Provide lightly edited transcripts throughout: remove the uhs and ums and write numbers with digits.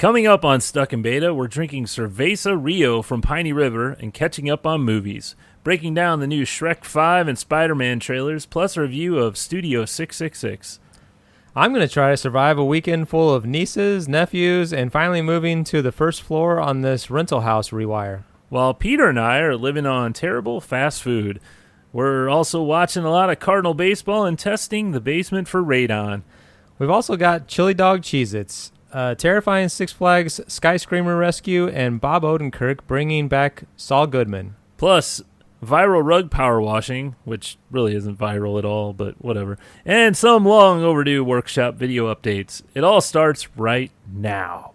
Coming up on Stuck in Beta, we're drinking Cerveza Rio from Piney River and catching up on movies, breaking down the new Shrek 5 and Spider-Man trailers, plus a review of Studio 666. I'm going to try to survive a weekend full of nieces, nephews, and finally moving to the first floor on this rental house rewire. While Peter and I are living on terrible fast food, we're also watching a lot of Cardinal baseball and testing the basement for radon. We've also got Chili Dog Cheez-Its, terrifying Six Flags Skyscraper Rescue, and Bob Odenkirk bringing back Saul Goodman. Plus, viral rug power washing, which really isn't viral at all, but whatever. And some long overdue workshop video updates. It all starts right now.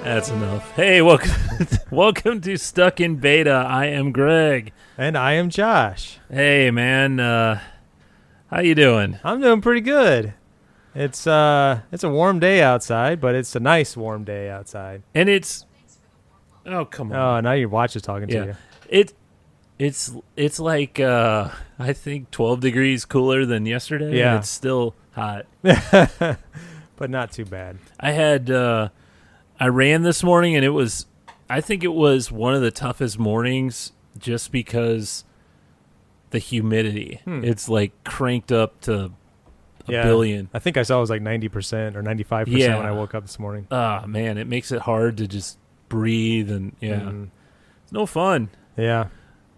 That's enough. Hey, welcome to Stuck in Beta. I am Greg. And I am Josh. Hey, man. How you doing? I'm doing pretty good. It's a warm day outside, but it's a nice warm day outside. And it's... Oh, come on. Oh, now your watch is talking to you. It's like, I think 12 degrees cooler than yesterday. Yeah. And it's still hot. But not too bad. I ran this morning, and I think it was one of the toughest mornings just because the humidity. It's like cranked up to a billion. I think I saw it was like 90% or 95% when I woke up this morning. Ah, man, it makes it hard to just breathe, and it's no fun. Yeah.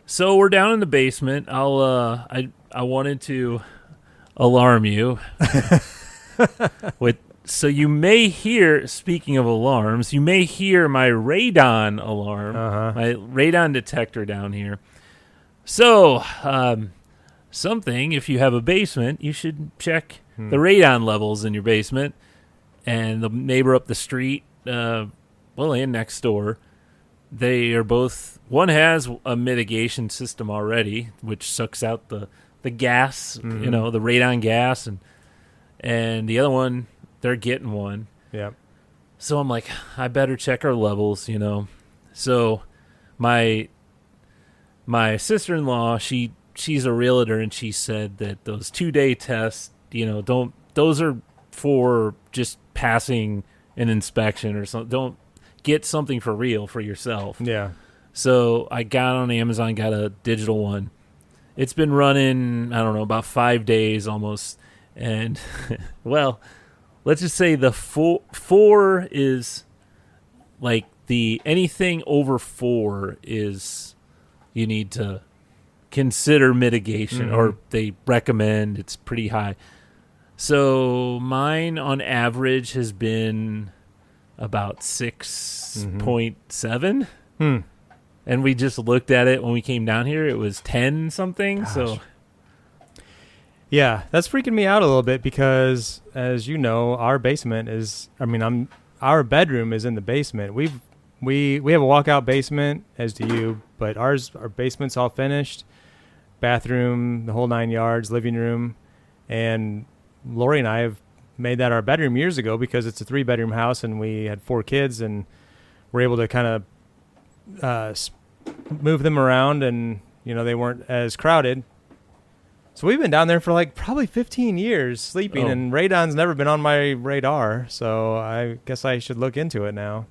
So we're down in the basement. I wanted to alarm you with. So you may hear, speaking of alarms, you may hear my radon alarm, my radon detector down here. So, if you have a basement, you should check the radon levels in your basement. And the neighbor up the street, and next door, they are both, one has a mitigation system already, which sucks out the gas, the radon gas, and the other one, they're getting one. Yeah. So I'm like, I better check our levels, So my sister-in-law, she's a realtor, and she said that those 2-day tests, those are for just passing an inspection or something. Don't get something for real for yourself. Yeah. So I got on Amazon, got a digital one. It's been running, I don't know, about 5 days almost. And, let's just say the four is like anything over 4 is you need to consider mitigation, or they recommend it's pretty high. So mine on average has been about 6.7. And we just looked at it when we came down here. It was 10 something. Gosh. So. Yeah, that's freaking me out a little bit because, as you know, our basement is, our bedroom is in the basement. We have a walkout basement, as do you, but our basement's all finished. Bathroom, the whole 9 yards, living room. And Lori and I have made that our bedroom years ago because it's a 3-bedroom house and we had 4 kids and we're able to kind of move them around and, they weren't as crowded. So we've been down there for probably 15 years sleeping, and radon's never been on my radar, so I guess I should look into it now.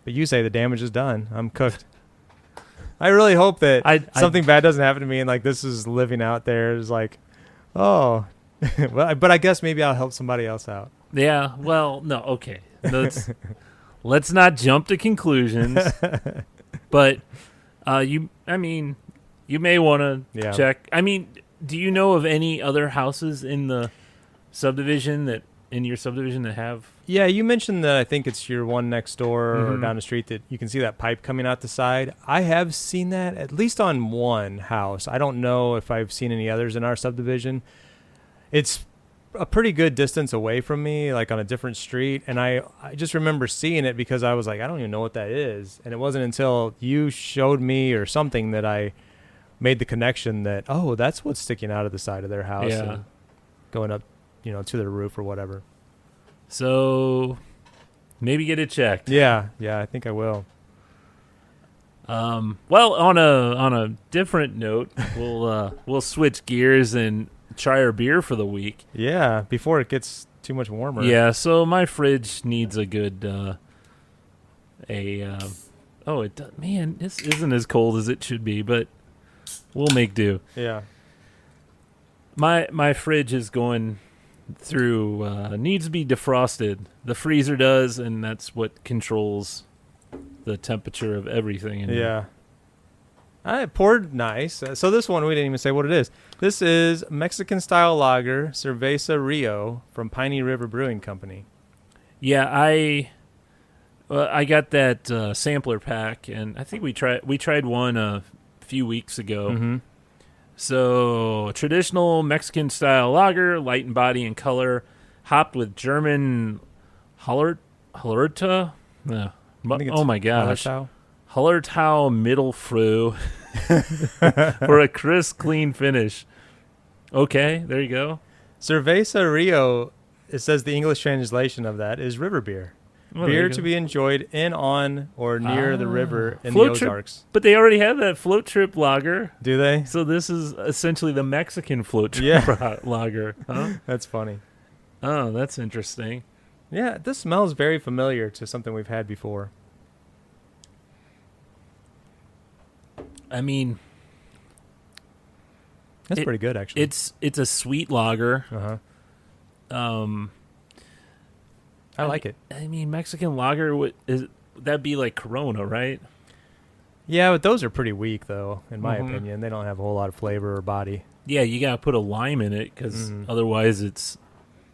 But you say the damage is done. I'm cooked. I really hope that something bad doesn't happen to me, and this is living out there is well, but I guess maybe I'll help somebody else out. Yeah, well, no, okay. Let's not jump to conclusions, but you may want to check. Do you know of any other houses in the subdivision that have? Yeah, you mentioned that I think it's your one next door or down the street that you can see that pipe coming out the side. I have seen that at least on one house. I don't know if I've seen any others in our subdivision. It's a pretty good distance away from me, on a different street, and I just remember seeing it because I was like, I don't even know what that is. And it wasn't until you showed me or something that I made the connection that, that's what's sticking out of the side of their house and going up, to their roof or whatever. So maybe get it checked. Yeah, I think I will. Well, on a different note, we'll switch gears and try our beer for the week. Yeah, before it gets too much warmer. Yeah, so my fridge needs a good man, this isn't as cold as it should be, but we'll make do. Yeah. My fridge is going through needs to be defrosted. The freezer does, and that's what controls the temperature of everything. Yeah. I poured nice. So this one, we didn't even say what it is. This is Mexican-style lager, Cerveza Rio from Piney River Brewing Company. Yeah, I got that sampler pack, and I think we tried one a few weeks ago. Mm-hmm. So, traditional Mexican-style lager, light in body and color, hopped with German Hallertau. No. Oh my gosh. Hallertau Middle Fru for a crisp, clean finish. Okay, there you go. Cerveza Rio, it says the English translation of that is river beer. Well, beer to be enjoyed in, on, or near the river in the Ozarks. But they already have that float trip lager. Do they? So this is essentially the Mexican float trip lager. Huh? That's funny. Oh, that's interesting. Yeah, this smells very familiar to something we've had before. I mean, that's pretty good, actually. It's a sweet lager. Uh-huh. I like it. I mean, Mexican lager that'd be like Corona, right? Yeah, but those are pretty weak, though, in my opinion. They don't have a whole lot of flavor or body. Yeah, you gotta put a lime in it because otherwise it's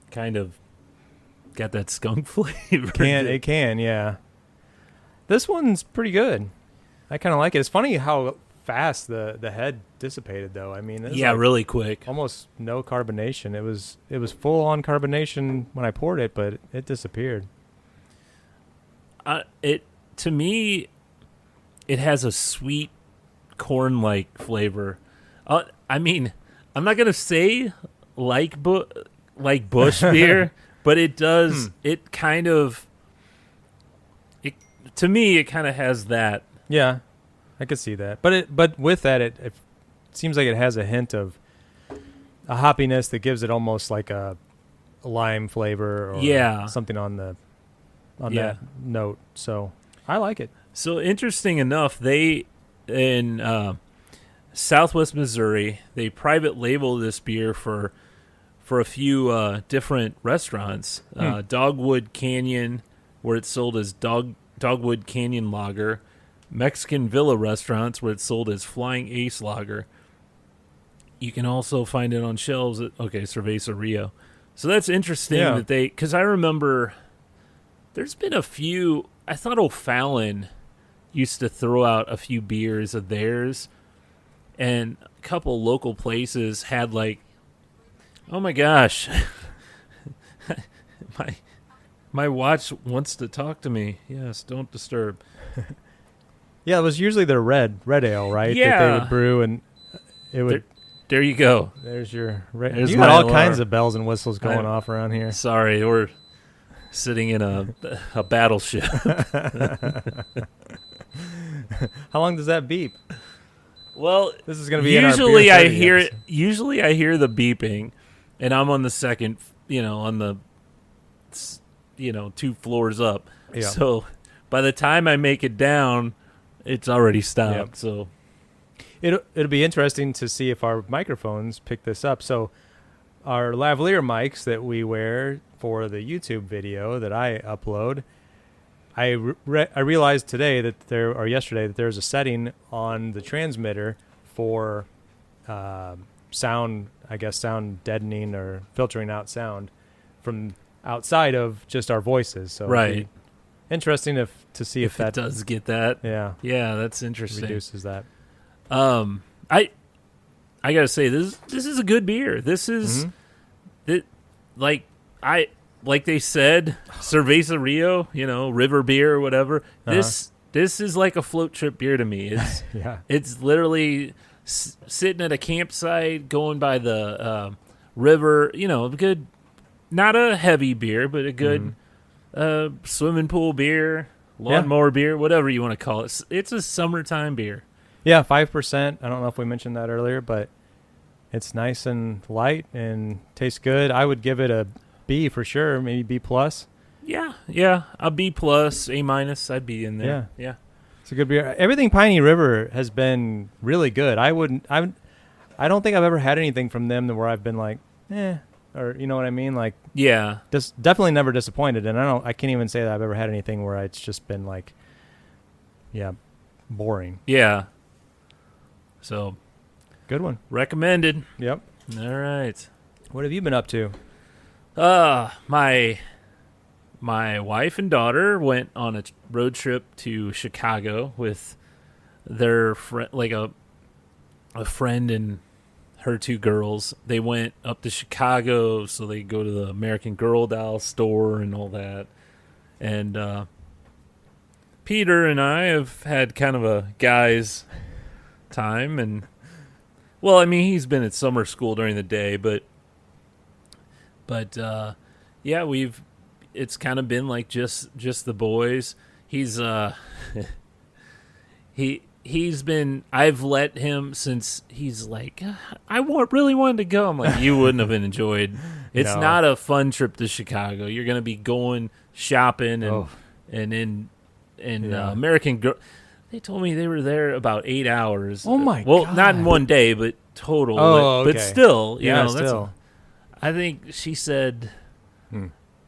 kind of got that skunk flavor. It can, yeah. This one's pretty good. I kind of like it. It's funny how fast the head dissipated, though. I mean, really quick. Almost no carbonation. It was full on carbonation when I poured it, but it disappeared. To me, it has a sweet corn-like flavor. I mean, I'm not gonna say like Busch beer, but it does. It kind of. To me, it kind of has that. Yeah, I could see that. But with that, it seems like it has a hint of a hoppiness that gives it almost like a lime flavor or something on that note. So I like it. So interesting enough, they in Southwest Missouri, they private label this beer for a few different restaurants. Dogwood Canyon, where it's sold as Dogwood Canyon Lager. Mexican Villa restaurants, where it's sold as Flying Ace Lager. You can also find it on shelves at Cerveza Rio. So that's interesting that because I remember there's been a few. I thought O'Fallon used to throw out a few beers of theirs, and a couple local places had like, oh my gosh, my watch wants to talk to me. Yes, don't disturb. Yeah, it was usually their red ale, right? Yeah. That they would brew, and it would. There you go. There's your. There's you got all alarm. kinds of bells and whistles going off around here. Sorry, we're sitting in a battleship. How long does that beep? Well, this is going to be usually in our I hear episode. Usually I hear the beeping, and I'm on the second, on the, 2 floors up. Yeah. So by the time I make it down, it's already stopped. Yep. So it'll be interesting to see if our microphones pick this up. So our lavalier mics that we wear for the YouTube video that I upload, I realized today yesterday that there's a setting on the transmitter for sound, I guess sound deadening or filtering out sound from outside of just our voices. So right. Interesting to see if that does get that. Yeah. Yeah, that's interesting. Reduces that. I gotta say this is a good beer. This is like they said, Cerveza Rio, river beer or whatever. This is like a float trip beer to me. It's It's literally sitting at a campsite, going by the river. Good, not a heavy beer, but a good swimming pool beer lawnmower beer, whatever you want to call it. It's a summertime beer. Yeah, 5%. I don't know if we mentioned that earlier, but it's nice and light and tastes good. I would give it a B for sure, maybe B plus. Yeah, a B plus, A minus. I'd be in there. Yeah. It's a good beer. Everything Piney River has been really good. I don't think I've ever had anything from them where I've been like, or you know what I mean? Like, yeah, just definitely never disappointed. And I can't even say that I've ever had anything where it's just been like, boring. Yeah. So, good one. Recommended. Yep. All right. What have you been up to? My wife and daughter went on a road trip to Chicago with their friend, like a friend and her two girls. They went up to Chicago so they go to the American Girl doll store and all that. And Peter and I have had kind of a guy's time, and well, I mean, he's been at summer school during the day, but yeah, it's kind of been like just the boys. He's I've let him since he's like, really wanted to go. I'm like, you wouldn't have enjoyed. It's not a fun trip to Chicago. You're going to be going shopping and in American Girl. They told me they were there about 8 hours. Oh my God. Well, not in one day, but total. Okay. But still, you know, still. I think she said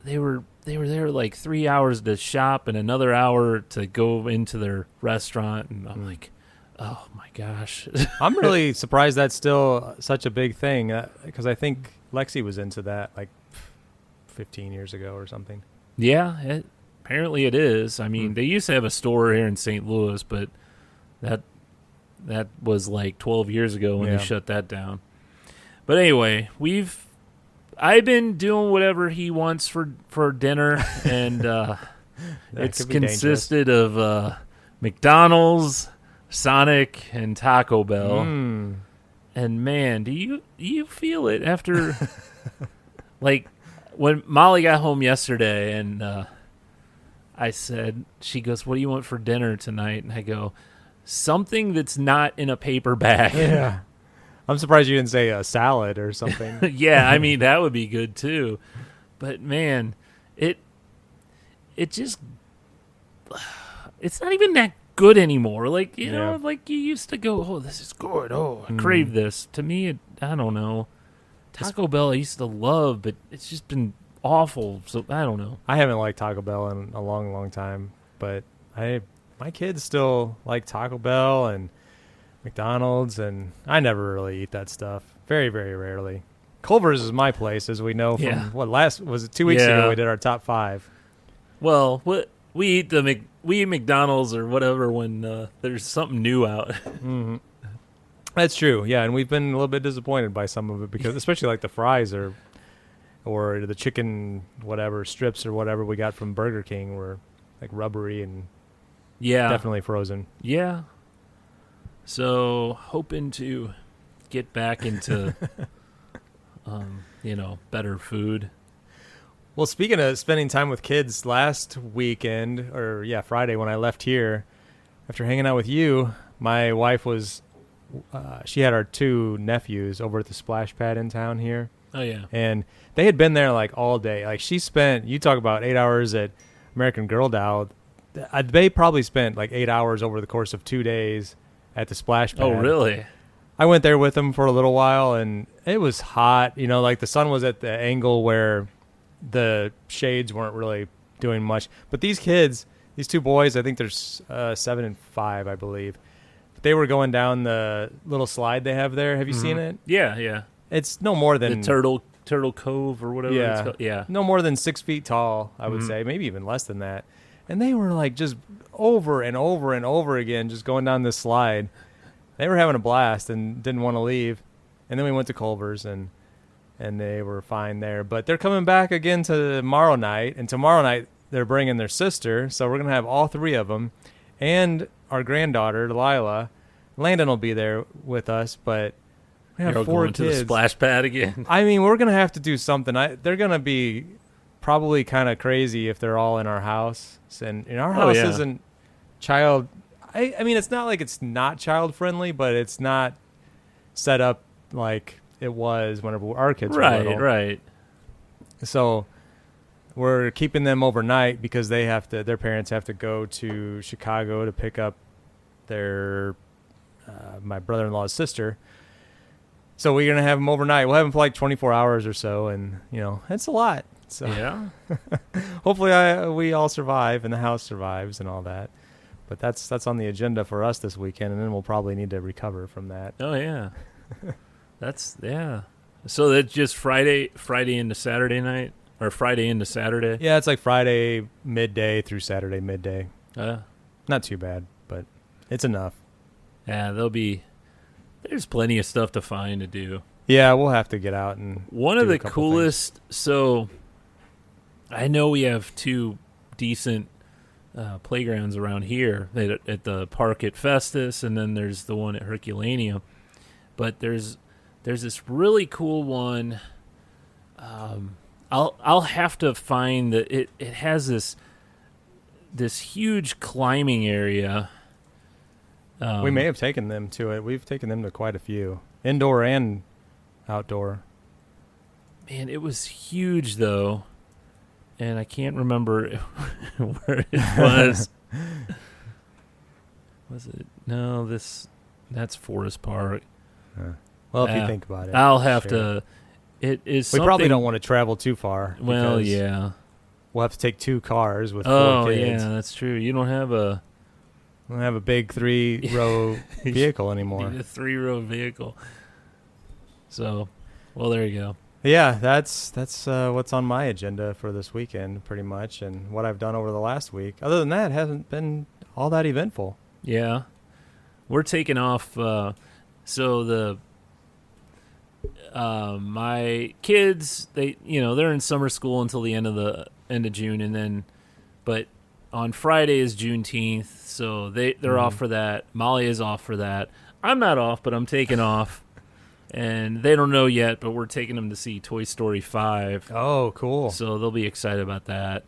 they were there like 3 hours to shop and another hour to go into their restaurant, and I'm like, oh my gosh. I'm really surprised that's still such a big thing, because I think Lexi was into that like 15 years ago or something. Yeah, apparently it is. I mean, they used to have a store here in St. Louis, but that was like 12 years ago when they shut that down. But anyway, I've been doing whatever he wants for dinner, and it's consisted of McDonald's, Sonic, and Taco Bell. And man, do you feel it after like when Molly got home yesterday, and I said, she goes, "What do you want for dinner tonight?" And I go, "Something that's not in a paper bag." Yeah. I'm surprised you didn't say a salad or something. Yeah, I mean, that would be good too. But man, it just, it's not even that good anymore. Like, you know, like you used to go, oh, this is good. Oh, I crave this. To me, I don't know. Taco Bell I used to love, but it's just been awful. So I don't know. I haven't liked Taco Bell in a long, long time, but my kids still like Taco Bell and McDonald's, and I never really eat that stuff. Very, very rarely. Culver's is my place, as we know from was it 2 weeks ago we did our top 5. Well, we eat McDonald's or whatever when there's something new out. Mm-hmm. That's true. Yeah, and we've been a little bit disappointed by some of it, because especially like the fries or the chicken whatever strips or whatever we got from Burger King were like rubbery and definitely frozen. Yeah. So, hoping to get back into, better food. Well, speaking of spending time with kids, last weekend, or Friday when I left here, after hanging out with you, my wife she had our 2 nephews over at the splash pad in town here. Oh, yeah. And they had been there like all day. Like you talk about 8 hours at American Girl Doll. They probably spent like 8 hours over the course of 2 days at the splash pad. Oh, really? I went there with them for a little while, and it was hot. You know, like the sun was at the angle where the shades weren't really doing much. But these kids, these 2 boys, I think they're 7 and 5, I believe. They were going down the little slide they have there. Have you seen it? Yeah. It's no more than the Turtle Cove or whatever it's called. Yeah. No more than 6 feet tall, I would say, maybe even less than that. And they were like just over and over and over again, just going down this slide. They were having a blast and didn't want to leave. And then we went to Culver's, and they were fine there. But they're coming back again tomorrow night. And tomorrow night they're bringing their sister. So we're going to have all 3 of them. And our granddaughter, Delilah. Landon will be there with us, but we have 4 You're going kids. to the splash pad again. I mean, we're going to have to do something. They're going to be probably kind of crazy if they're all in our house. And our Oh, house yeah. isn't child. I mean, it's not like it's not child friendly, but it's not set up like it was whenever our kids were little. Right. So we're keeping them overnight because their parents have to go to Chicago to pick up their my brother-in-law's sister. So we're gonna have them overnight. We'll have them for like 24 hours or so, and it's a lot. So Yeah. hopefully we all survive and the house survives and all that. But that's on the agenda for us this weekend, and then we'll probably need to recover from that. Oh yeah. So that's just Friday into Saturday night, or Friday into Saturday. Yeah, it's like Friday midday through Saturday midday. Not too bad, but it's enough. Yeah, there's plenty of stuff to find to do. Yeah, we'll have to get out and One do of a the couple coolest. So I know we have 2 decent playgrounds around here at the park at Festus, and then there's the one at Herculaneum. But there's this really cool one. I'll have to find that it has this huge climbing area. We may have taken them to it. We've taken them to quite a few, indoor and outdoor. Man, it was huge though, and I can't remember where it was. Was it? No, that's Forest Park. Well, if you think about it, I'll have to. It is. We probably don't want to travel too far. Well, because yeah. We'll have to take 2 cars with 4 Oh, kids. yeah, that's true. You don't have a We don't have a big 3-row vehicle anymore. need a 3-row vehicle. So, well, there you go. Yeah, that's what's on my agenda for this weekend, pretty much, and what I've done over the last week. Other than that, it hasn't been all that eventful. Yeah, we're taking off. So the my kids, they're in summer school until the end of June, and then, but on Friday is Juneteenth, so they're off for that. Molly is off for that. I'm not off, but I'm taking off, and they don't know yet, but we're taking them to see Toy Story 5. Oh, cool. So they'll be excited about that,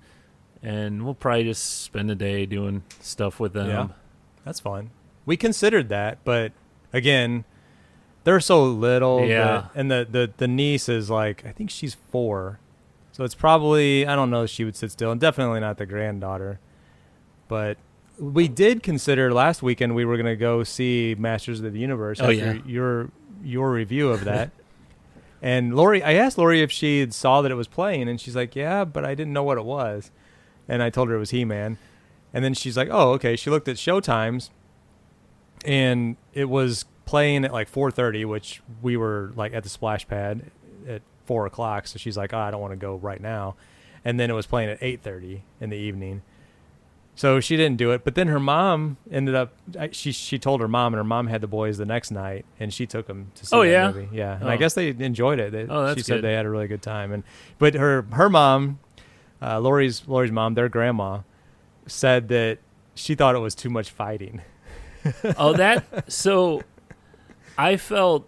and we'll probably just spend the day doing stuff with them. Yeah, that's fun. We considered that, but again, they're so little. Yeah. And the niece is like, I think she's 4. So it's probably, I don't know if she would sit still, and definitely not the granddaughter. But we did consider last weekend we were going to go see Masters of the Universe after your review of that. And I asked Lori if she saw that it was playing, and she's like, yeah, but I didn't know what it was. And I told her it was He-Man. And then she's like, oh, okay. She looked at show times, and it was playing at like 4:30, which we were like at the splash pad at 4 o'clock. So she's like, oh, I don't want to go right now. And then it was playing at 8:30 in the evening. So she didn't do it. But then her mom ended up, she told her mom, and her mom had the boys the next night, and she took them to see that movie. Yeah. And I guess they enjoyed it. That's she said good. they had a really good time. But her mom, Lori's mom, their grandma, said that she thought it was too much fighting. So I felt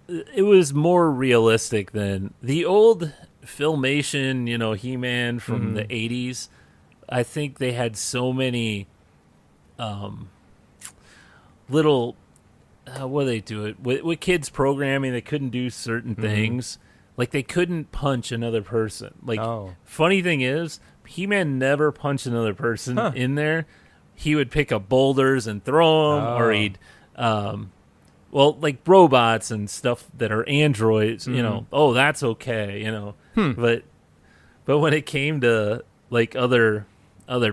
it was more realistic than the old Filmation, He-Man from the 80s. I think they had so many little, what do they do it? With kids programming, they couldn't do certain things. Like they couldn't punch another person. Like, funny thing is, He-Man never punched another person in there. He would pick up boulders and throw them, or he'd, like robots and stuff that are androids, that's okay, But when it came to like other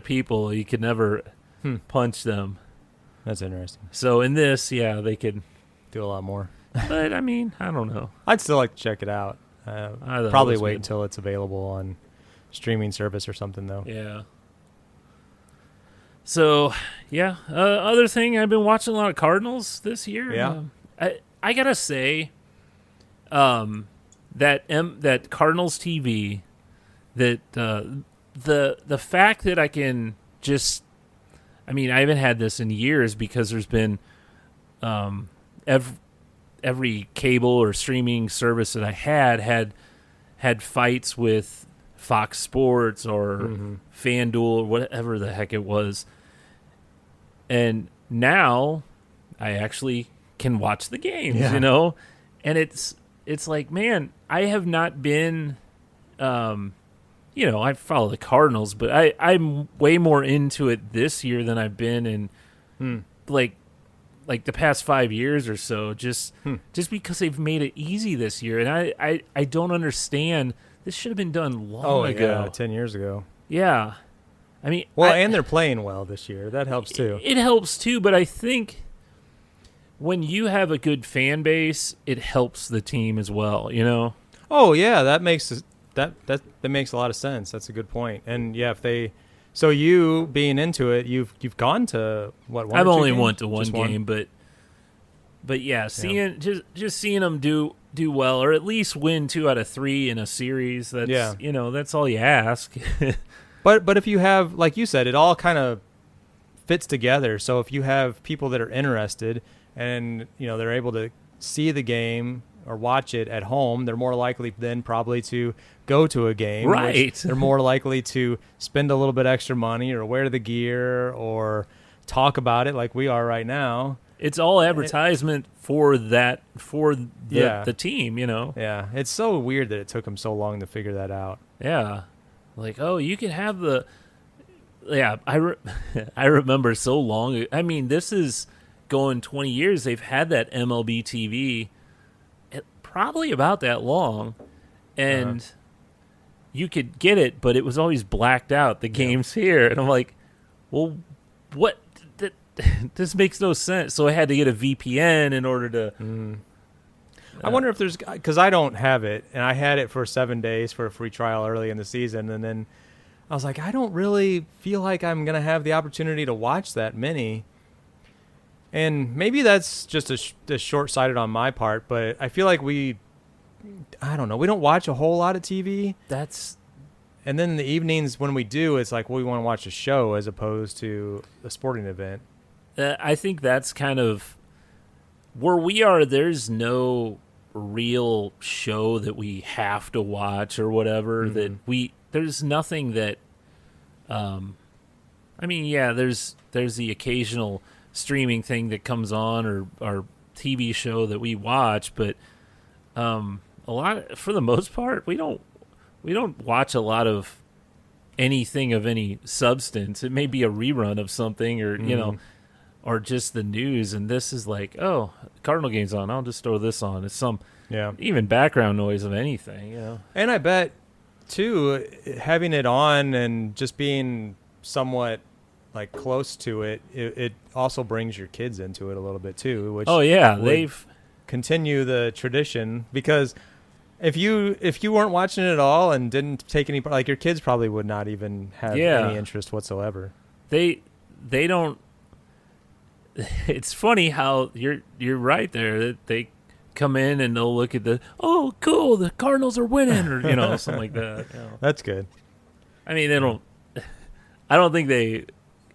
people, you could never punch them. That's interesting. So in this, they could do a lot more. But I mean, I don't know. I'd still like to check it out. Probably wait until it's available on streaming service or something, though. Yeah. So, other thing, I've been watching a lot of Cardinals this year. Yeah. I gotta say, that Cardinals TV, that the fact that I can just, I mean, I haven't had this in years because there's been every cable or streaming service that I had fights with Fox Sports or FanDuel or whatever the heck it was. And now I actually can watch the games, you know? And it's like, man, I have not been, I follow the Cardinals, but I'm way more into it this year than I've been in like the past 5 years or so, just because they've made it easy this year. And I don't understand. This should have been done long ago. Yeah, 10 years ago. Yeah. I mean, and they're playing well this year. That helps too. It helps too, but I think when you have a good fan base, it helps the team as well, you know? Oh yeah, that makes that makes a lot of sense. That's a good point. And yeah, so you being into it, you've gone to what? I've only went to one game, but yeah, just seeing them do well, or at least win 2 out of 3 in a series. That's that's all you ask. But if you have, like you said, it all kind of fits together. So if you have people that are interested and they're able to see the game or watch it at home, they're more likely then probably to go to a game. Right. They're more likely to spend a little bit extra money or wear the gear or talk about it like we are right now. It's all advertisement for the team, Yeah, it's so weird that it took them so long to figure that out. Yeah. Like, oh, you can have the... Yeah, I remember so long. I mean, this is going 20 years. They've had that MLB TV probably about that long. And you could get it, but it was always blacked out, the games here. And I'm like, well, what? This makes no sense. So I had to get a VPN in order to... I wonder if there's, because I don't have it, and I had it for 7 days for a free trial early in the season, and then I was like, I don't really feel like I'm going to have the opportunity to watch that many. And maybe that's just a short-sighted on my part, but I feel like we don't watch a whole lot of TV. And then in the evenings when we do, it's like, well, we want to watch a show as opposed to a sporting event. I think that's kind of where we are. There's no real show that we have to watch or whatever there's nothing that there's the occasional streaming thing that comes on or TV show that we watch, but for the most part we don't watch a lot of anything of any substance. It may be a rerun of something or or just the news, and this is like, oh, Cardinal game's on, I'll just throw this on. It's some even background noise of anything, And I bet, too, having it on and just being somewhat, like, close to it, it also brings your kids into it a little bit, too. Which they've continue the tradition, because if you weren't watching it at all and didn't take any part, like, your kids probably would not even have any interest whatsoever. They don't. It's funny how you're right there that they come in and they'll look at oh, cool, the Cardinals are winning, or something like that. That's good. I mean, they don't. I don't think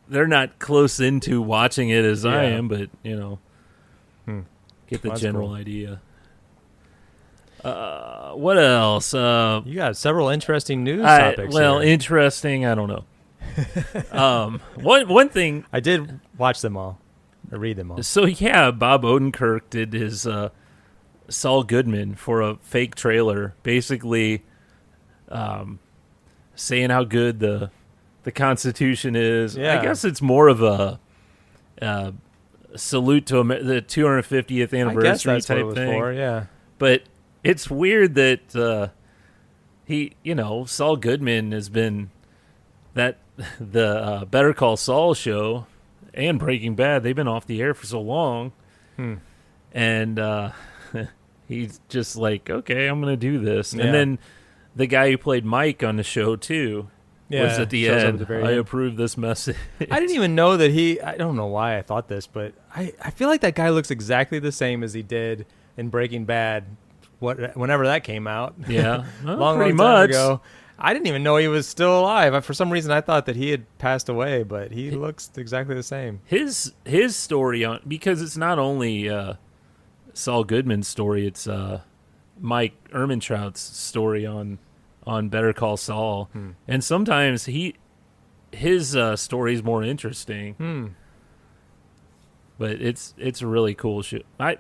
they're not close into watching it as I am, but get the general idea. What else? You got several interesting news topics. Well, here. interesting. I don't know. One thing I did watch them all. I read them all. So Bob Odenkirk did his Saul Goodman for a fake trailer, basically saying how good the Constitution is. Yeah. I guess it's more of a salute to the 250th anniversary type thing. Yeah, but it's weird that Saul Goodman has been the Better Call Saul show and Breaking Bad. They've been off the air for so long, and he's just like, okay, I'm going to do this. And then the guy who played Mike on the show too was at the end. I approve this message. I didn't even know that I don't know why I thought this, but I feel like that guy looks exactly the same as he did in Breaking Bad. Whenever that came out, long time ago. I didn't even know he was still alive. For some reason, I thought that he had passed away, but he looks exactly the same. His story because it's not only Saul Goodman's story; it's Mike Ehrmantraut's story on on Better Call Saul, and sometimes his story's more interesting. But it's a really cool show. I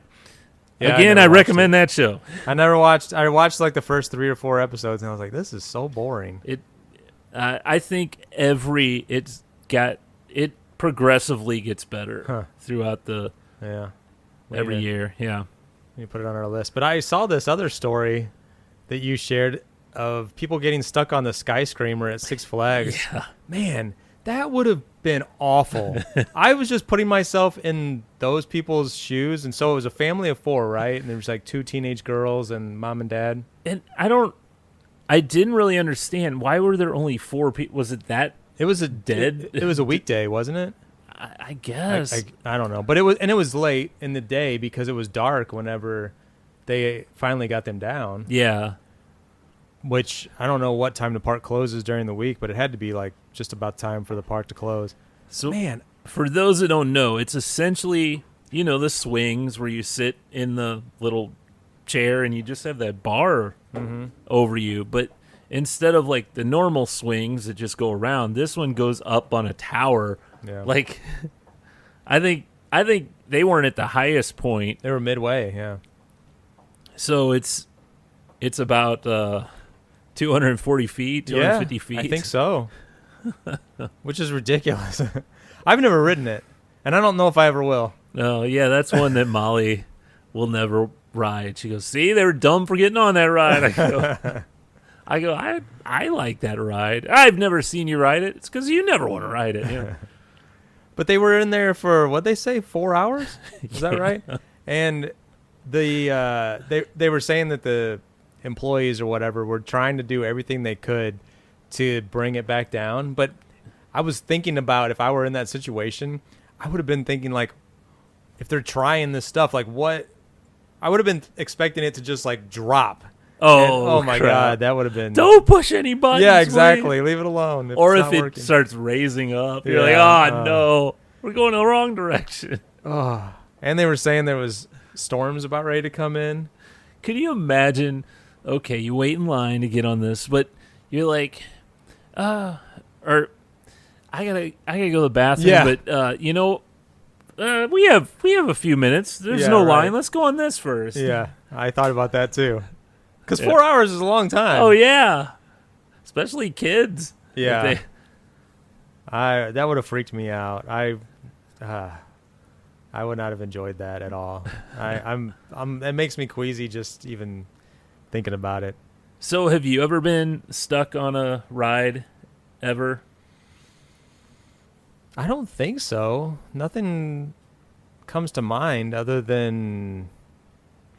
recommend that show. I watched like the first 3 or 4 episodes, and I was like, this is so boring. I think it progressively gets better throughout every year. Yeah. You put it on our list. But I saw this other story that you shared of people getting stuck on the skyscraper at Six Flags. Yeah. Man, that would have been awful. I was just putting myself in those people's shoes. And so it was a family of 4, right? And there was like 2 teenage girls and mom and dad. And I didn't really understand. Why were there only 4 people? Was it that? It was it was a weekday, wasn't it? I guess. I don't know. But it was late in the day because it was dark whenever they finally got them down. Yeah. Which I don't know what time the park closes during the week, but it had to be like just about time for the park to close. So, man, for those that don't know, it's essentially, the swings where you sit in the little chair and you just have that bar over you. But instead of like the normal swings that just go around, this one goes up on a tower. Yeah. Like, I think they weren't at the highest point. They were midway, yeah. So it's about 240 feet, 250 feet. I think so. Which is ridiculous. I've never ridden it, and I don't know if I ever will. Oh, yeah, that's one that Molly will never ride. She goes, see, they were dumb for getting on that ride. I like that ride. I've never seen you ride it. It's because you never want to ride it. Yeah. But they were in there for, what'd they say, 4 hours? Is that right? And they were saying that the employees or whatever were trying to do everything they could to bring it back down. But I was thinking about if I were in that situation, I would have been thinking, like, if they're trying this stuff, like what? I would have been expecting it to just, like, drop. Oh my crap. God, that would have been... Don't push any buttons. Yeah, exactly. Leave it alone. If it starts raising up, you're like, no, we're going the wrong direction. Oh. And they were saying there was storms about ready to come in. Could you imagine, okay, you wait in line to get on this, but you're like, or I gotta go to the bathroom, but we have a few minutes. There's no line. Let's go on this first. Yeah, I thought about that too. Because 4 hours is a long time. Oh, yeah. Especially kids. Yeah. That would have freaked me out. I would not have enjoyed that at all. It makes me queasy just even thinking about it. So have you ever been stuck on a ride ever? I don't think so. Nothing comes to mind other than,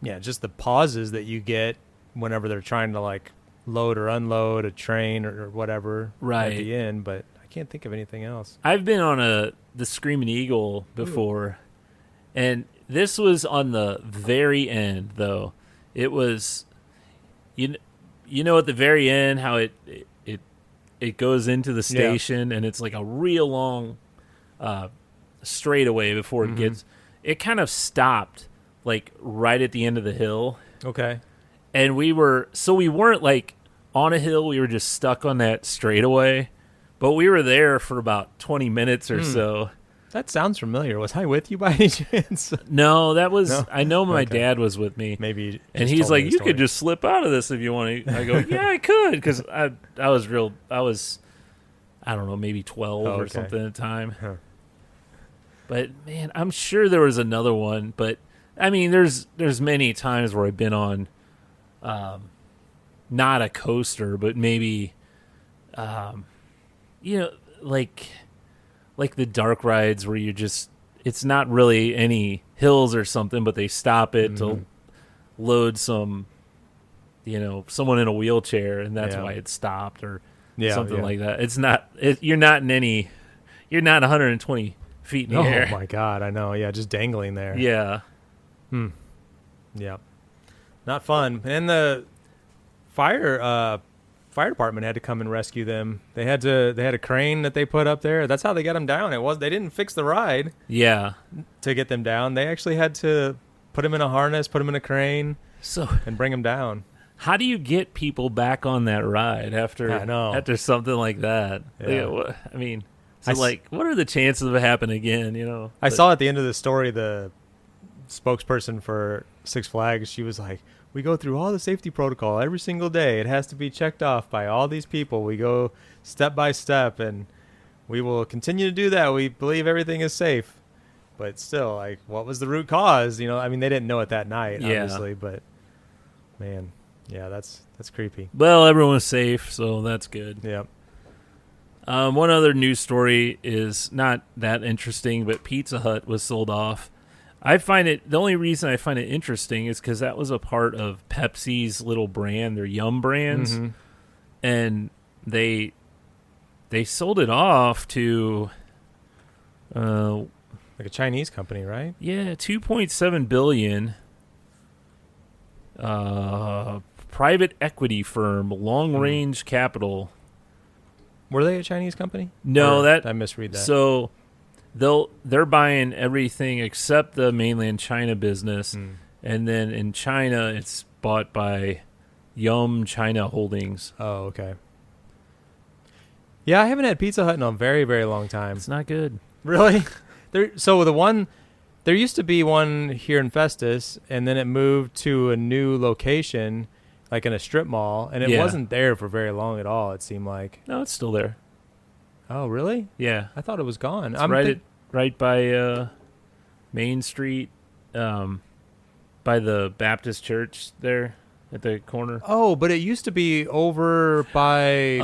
just the pauses that you get whenever they're trying to like load or unload a train or whatever at the end, but I can't think of anything else. I've been on the Screaming Eagle before, and this was on the very end though. It was, at the very end how it goes into the station and it's like a real long straightaway before it gets. It kind of stopped like right at the end of the hill. Okay. And we weren't like on a hill. We were just stuck on that straightaway. But we were there for about 20 minutes or so. That sounds familiar. Was I with you by any chance? No, I know my dad was with me. Maybe. And he's like, you could just slip out of this if you want to. I go, yeah, I could. Because I was, I don't know, maybe 12 or something at the time. Huh. But, man, I'm sure there was another one. But, I mean, there's many times where I've been on, not a coaster, but maybe, like the dark rides where it's not really any hills or something, but they stop it to load someone in a wheelchair, and that's why it stopped or something like that. It's not, you're not 120 feet in the air. Oh my God, I know. Yeah, just dangling there. Yeah. Yeah. Not fun. And the fire department had to come and rescue them. They had a crane that they put up there. That's how they got them down. They didn't fix the ride. Yeah. To get them down. They actually had to put them in a harness, put them in a crane, and bring them down. how do you get people back on that ride after something like that? Yeah. I mean, so what are the chances of it happening again? I saw at the end of the story the spokesperson for Six Flags. She was like, "We go through all the safety protocol every single day. It has to be checked off by all these people. We go step by step, and we will continue to do that. We believe everything is safe." But still, like, what was the root cause? I mean, they didn't know it that night, obviously, but man, yeah, that's creepy. Well, everyone's safe, so that's good. Yeah. One other news story is not that interesting, but Pizza Hut was sold off. The only reason I find it interesting is because that was a part of Pepsi's little brand, their Yum brands, Mm-hmm. and they sold it off to Like a Chinese company, right? Yeah, $2.7 billion. Private equity firm, Long Range Capital. Were they a Chinese company? No, I misread that. So they're buying everything except the mainland China business, and then in China it's bought by Yum China Holdings. Oh, okay. Yeah, I haven't had Pizza Hut in a very, very long time. It's not good. Really? There used to be one here in Festus, and then it moved to a new location, like in a strip mall, and it wasn't there for very long at all, it seemed like. No, it's still there. Oh, really? Yeah. I thought it was gone. It's right by Main Street, by the Baptist church there at the corner. Oh, but it used to be over by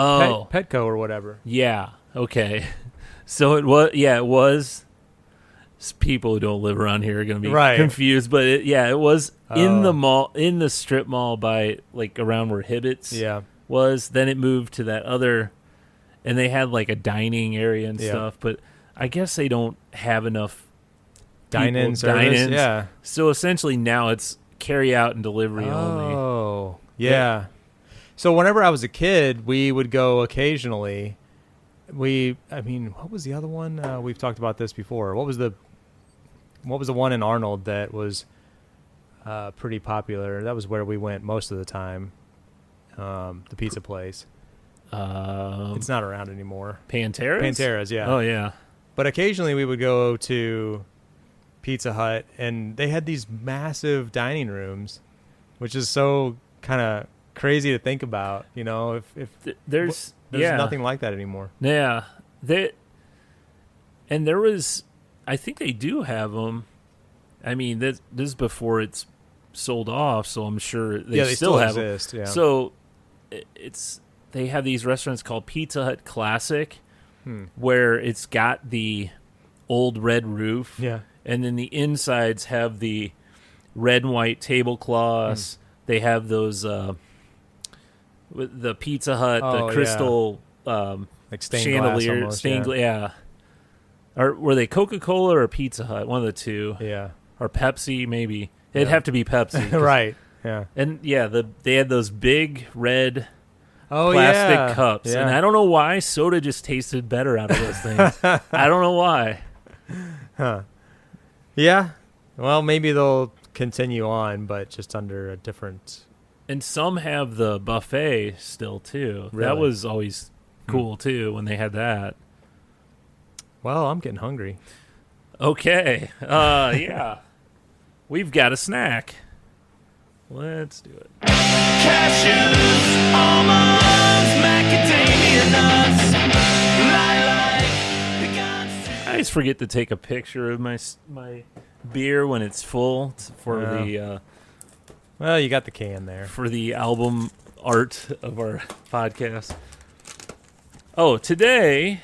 Petco or whatever. Yeah. Okay. So it was. People who don't live around here are going to be confused, but it was in the mall, in the strip mall by like around where Hibbett's was. Then it moved to that other, and they had like a dining area and stuff. But I guess they don't have enough dine-in service. Yeah. So essentially now it's carry out and delivery only. Oh, yeah. So whenever I was a kid, we would go occasionally. What was the other one? We've talked about this before. What was the one in Arnold that was pretty popular? That was where we went most of the time. The pizza place. It's not around anymore. Pantera's, yeah. Oh, yeah. But occasionally we would go to Pizza Hut, and they had these massive dining rooms, which is so kind of crazy to think about. If there's nothing like that anymore. Yeah. And there was, I think they do have them. I mean, this is before it's sold off, so I'm sure they still have exist. Them. Yeah. So they have these restaurants called Pizza Hut Classic, where it's got the old red roof. Yeah. And then the insides have the red and white tablecloths. They have those with the Pizza Hut, the crystal like stained chandelier, glass almost, yeah. Or were they Coca-Cola or Pizza Hut? One of the two. Yeah. Or Pepsi, maybe. It'd have to be Pepsi. Right. Yeah. And they had those big red plastic cups. Yeah. And I don't know why soda just tasted better out of those things. I don't know why. Huh. Yeah. Well, maybe they'll continue on, but just under a different. And some have the buffet still, too. Really? That was always cool, too, when they had that. Well, I'm getting hungry. Okay. Yeah. We've got a snack. Let's do it. Cashews, almonds, macadamia nuts, lilac, I always forget to take a picture of my beer when it's full for Well, you got the can there. For the album art of our podcast. Oh, today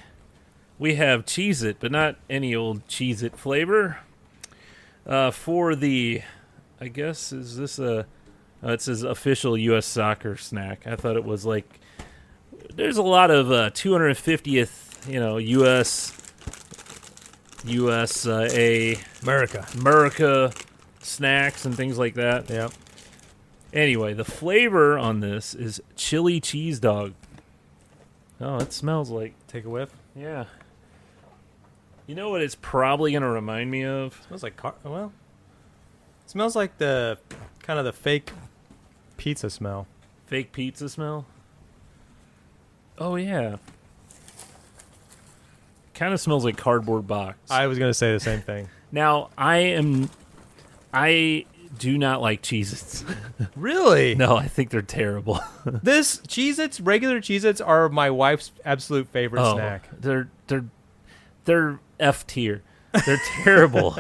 we have Cheez-It, but not any old Cheez-It flavor. For the, I guess, is this it says official U.S. soccer snack. I thought it was like, there's a lot of 250th, USA America snacks and things like that. Yep. Anyway, the flavor on this is chili cheese dog. Oh, it smells like. Take a whiff. Yeah. You know what it's probably going to remind me of? Smells like it smells like the kind of the fake pizza smell. Fake pizza smell? Oh, yeah. Kind of smells like cardboard box. I was going to say the same thing. Now, I do not like Cheez-Its. Really? No, I think they're terrible. This Cheez-Its, regular Cheez-Its, are my wife's absolute favorite snack. They're F tier. They're terrible.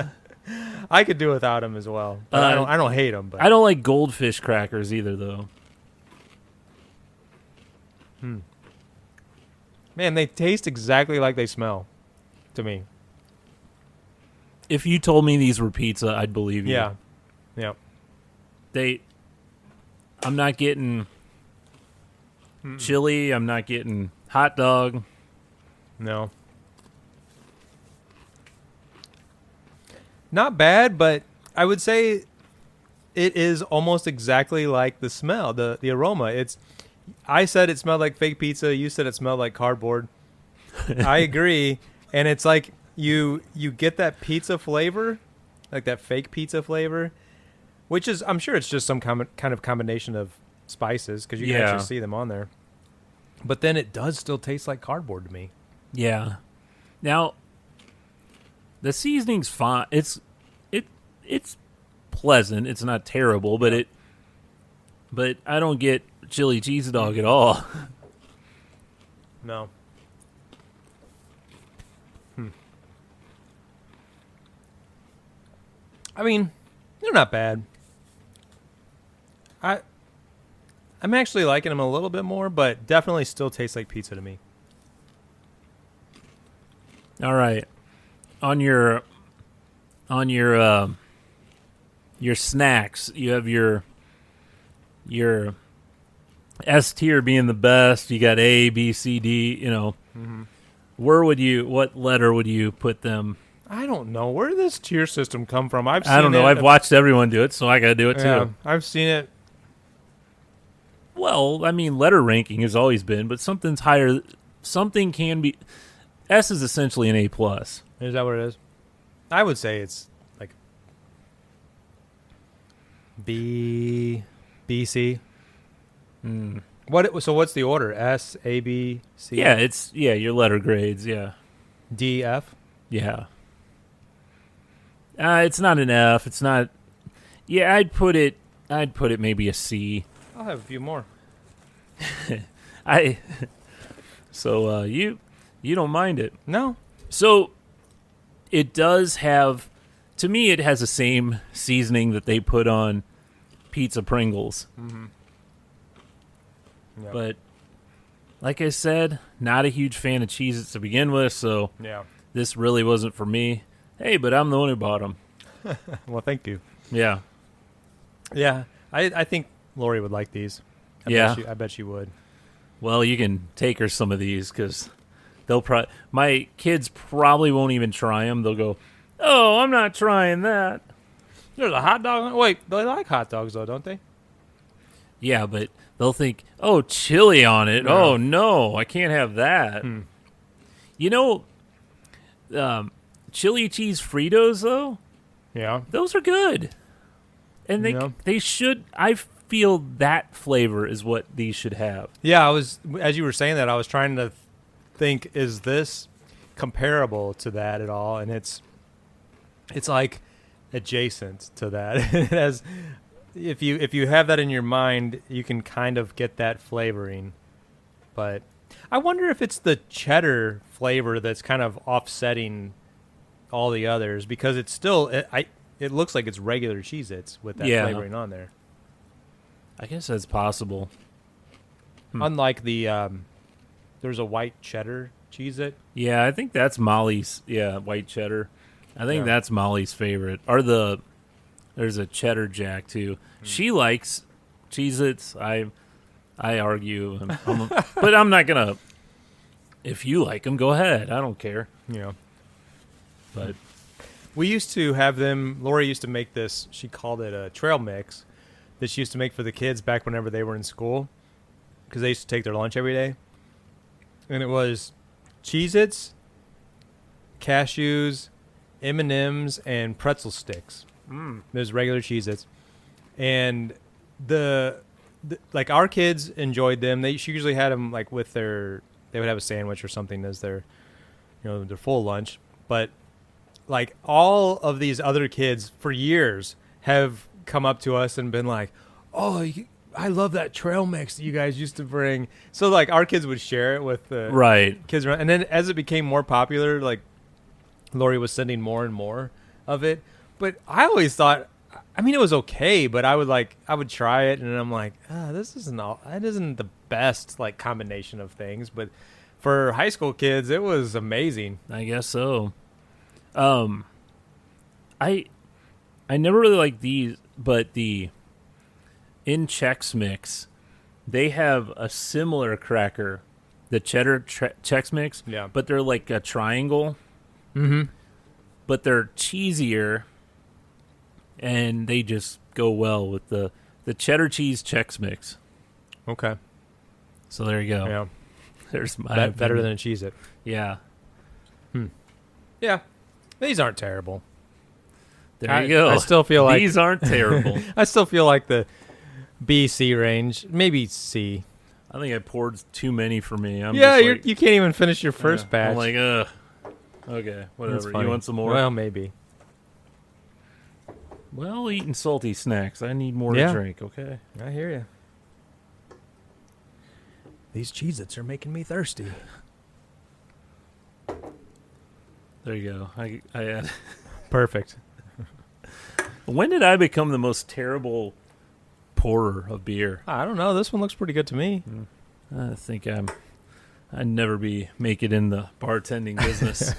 I could do without them as well. But I don't hate them. But I don't like goldfish crackers either, though. Man, they taste exactly like they smell to me. If you told me these were pizza, I'd believe you. Yeah. Yep. I'm not getting chili. I'm not getting hot dog. No. Not bad, but I would say it is almost exactly like the smell, the aroma. I said it smelled like fake pizza. You said it smelled like cardboard. I agree. And it's like you get that pizza flavor, like that fake pizza flavor, which is, I'm sure it's just some kind of combination of spices because you can actually see them on there. But then it does still taste like cardboard to me. Yeah. Now, the seasoning's fine. It's pleasant. It's not terrible, but I don't get chili cheese dog at all. No. I mean, they're not bad. I'm actually liking them a little bit more, but definitely still taste like pizza to me. All right. On your snacks, you have your S tier being the best. You got A, B, C, D, what letter would you put them? I don't know. Where did this tier system come from? I don't know. I've watched everyone do it, so I got to do it too. I've seen it. Well, I mean, letter ranking has always been, but something's higher. Something can be. S is essentially an A+. Is that what it is? I would say it's like B, C. So what's the order? S, A, B, C? Yeah, your letter grades, yeah. D, F? Yeah. It's not an F. It's not. Yeah, I'd put it maybe a C. I'll have a few more. So you don't mind it? No. So it does have, to me, it has the same seasoning that they put on pizza Pringles. Mm-hmm. Yep. But like I said, not a huge fan of Cheez-Its to begin with, so this really wasn't for me. Hey, but I'm the one who bought them. Well, thank you. Yeah. Yeah, I think Lori would like these. I bet she would. Well, you can take her some of these because my kids probably won't even try them. They'll go, "Oh, I'm not trying that." There's a hot dog. Wait, they like hot dogs though, don't they? Yeah, but they'll think, "Oh, chili on it. No. Oh no, I can't have that." Chili cheese Fritos though. Yeah, those are good, and they should. I feel that flavor is what these should have. Yeah, as you were saying that, I was trying to think, is this comparable to that at all? And it's like adjacent to that. It has, if you have that in your mind, you can kind of get that flavoring. But I wonder if it's the cheddar flavor that's kind of offsetting all the others, because it's still it looks like it's regular Cheez-Its with that flavoring on there. I guess that's possible. Unlike the there's a white cheddar Cheez-It. Yeah, I think that's Molly's. Yeah, white cheddar. I think that's Molly's favorite. There's a cheddar jack too. She likes Cheez-Its. I argue, but I'm not gonna. If you like them, go ahead. I don't care. Yeah. But we used to have them. Lori used to make this. She called it a trail mix that she used to make for the kids back whenever they were in school, because they used to take their lunch every day. And it was Cheez-Its, cashews, M&Ms, and pretzel sticks. There's regular Cheez-Its. And the like our kids enjoyed them. She usually had them like with their, they would have a sandwich or something as their, their full lunch. But like all of these other kids for years have come up to us and been like, "Oh, I love that trail mix that you guys used to bring." So like our kids would share it with the kids around. And then as it became more popular, like Lori was sending more and more of it. But I always thought, I mean, it was okay, but I would try it, and I'm like, that isn't the best like combination of things. But for high school kids, it was amazing. I guess so. I never really liked these, but in Chex Mix, they have a similar cracker, the cheddar Chex Mix. Yeah. But they're like a triangle. Mm-hmm. But they're cheesier, and they just go well with the cheddar cheese Chex Mix. Okay. So there you go. Yeah. There's my better than a Cheez-It. Yeah. Yeah. These aren't terrible. There you go. I still feel like these aren't terrible. I still feel like the B-C range, maybe C. I think I poured too many for me. You can't even finish your first batch. I'm like, ugh. Okay, whatever. You want some more? Well, maybe. Well, eating salty snacks. I need more to drink, okay? I hear you. These Cheez-Its are making me thirsty. There you go. I had. Perfect. When did I become the most terrible pourer of beer? I don't know. This one looks pretty good to me. I think I'd never make it in the bartending business.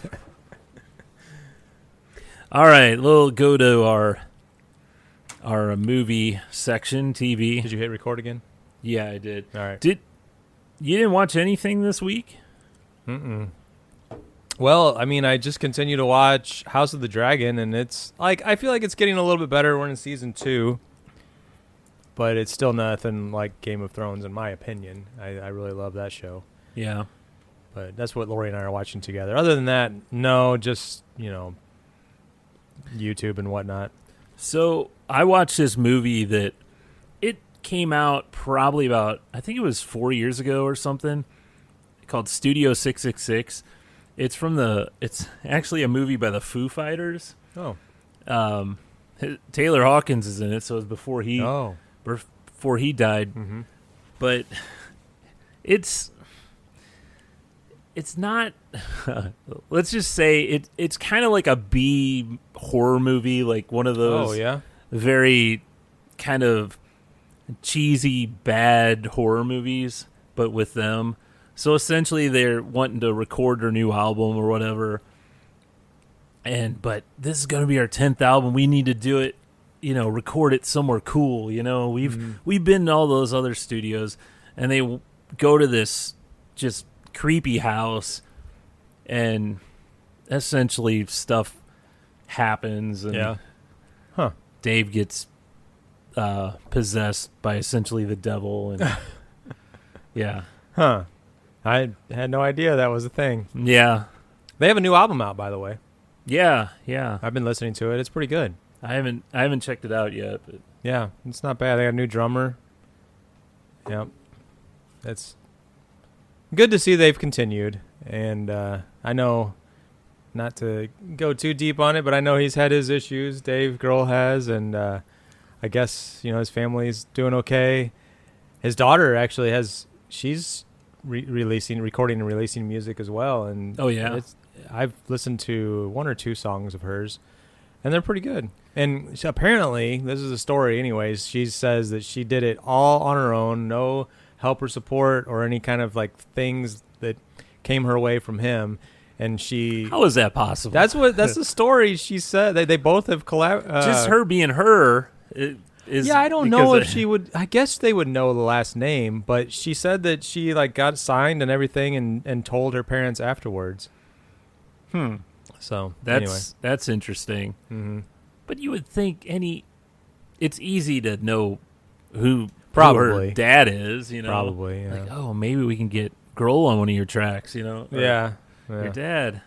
All right, we'll go to our movie section, TV. Did you hit record again? Yeah, I did. All right. You didn't watch anything this week? Mm-mm. Well, I mean, I just continue to watch House of the Dragon, and it's like I feel like it's getting a little bit better. We're in season 2, but it's still nothing like Game of Thrones, in my opinion. I really love that show. Yeah. But that's what Lori and I are watching together. Other than that, no, just, YouTube and whatnot. So I watched this movie that it came out probably about, I think it was 4 years ago or something, called Studio 666. It's actually a movie by the Foo Fighters. Oh. Taylor Hawkins is in it, so it was before he died. Mm-hmm. But it's not. Let's just say it's kind of like a B horror movie, like one of those. Oh yeah. Very kind of cheesy bad horror movies, but with them. So essentially, they're wanting to record their new album or whatever. But this is going to be our 10th album. We need to do it, record it somewhere cool. We've been to all those other studios, and they go to this just creepy house, and essentially stuff happens, and Dave gets possessed by essentially the devil, and yeah. Huh. I had no idea that was a thing. Yeah. They have a new album out, by the way. Yeah. I've been listening to it. It's pretty good. I haven't checked it out yet, but yeah, it's not bad. They got a new drummer. Yep. It's good to see they've continued. And I know, not to go too deep on it, but I know he's had his issues. Dave Grohl has, and I guess his family's doing okay. His daughter actually she's recording and releasing music as well, and I've listened to 1 or 2 songs of hers, and they're pretty good. And apparently, this is a story anyways, she says that she did it all on her own, no help or support or any kind of like things that came her way from him. And how is that possible? That's the story she said. They both have collaborated. Just her being her. I don't know if she would. I guess they would know the last name, but she said that she got signed and everything, and told her parents afterwards. So that's interesting. Mm-hmm. But you would think it's easy to know who her dad is. Probably. Yeah. Like, maybe we can get Grohl on one of your tracks. Yeah. Your dad.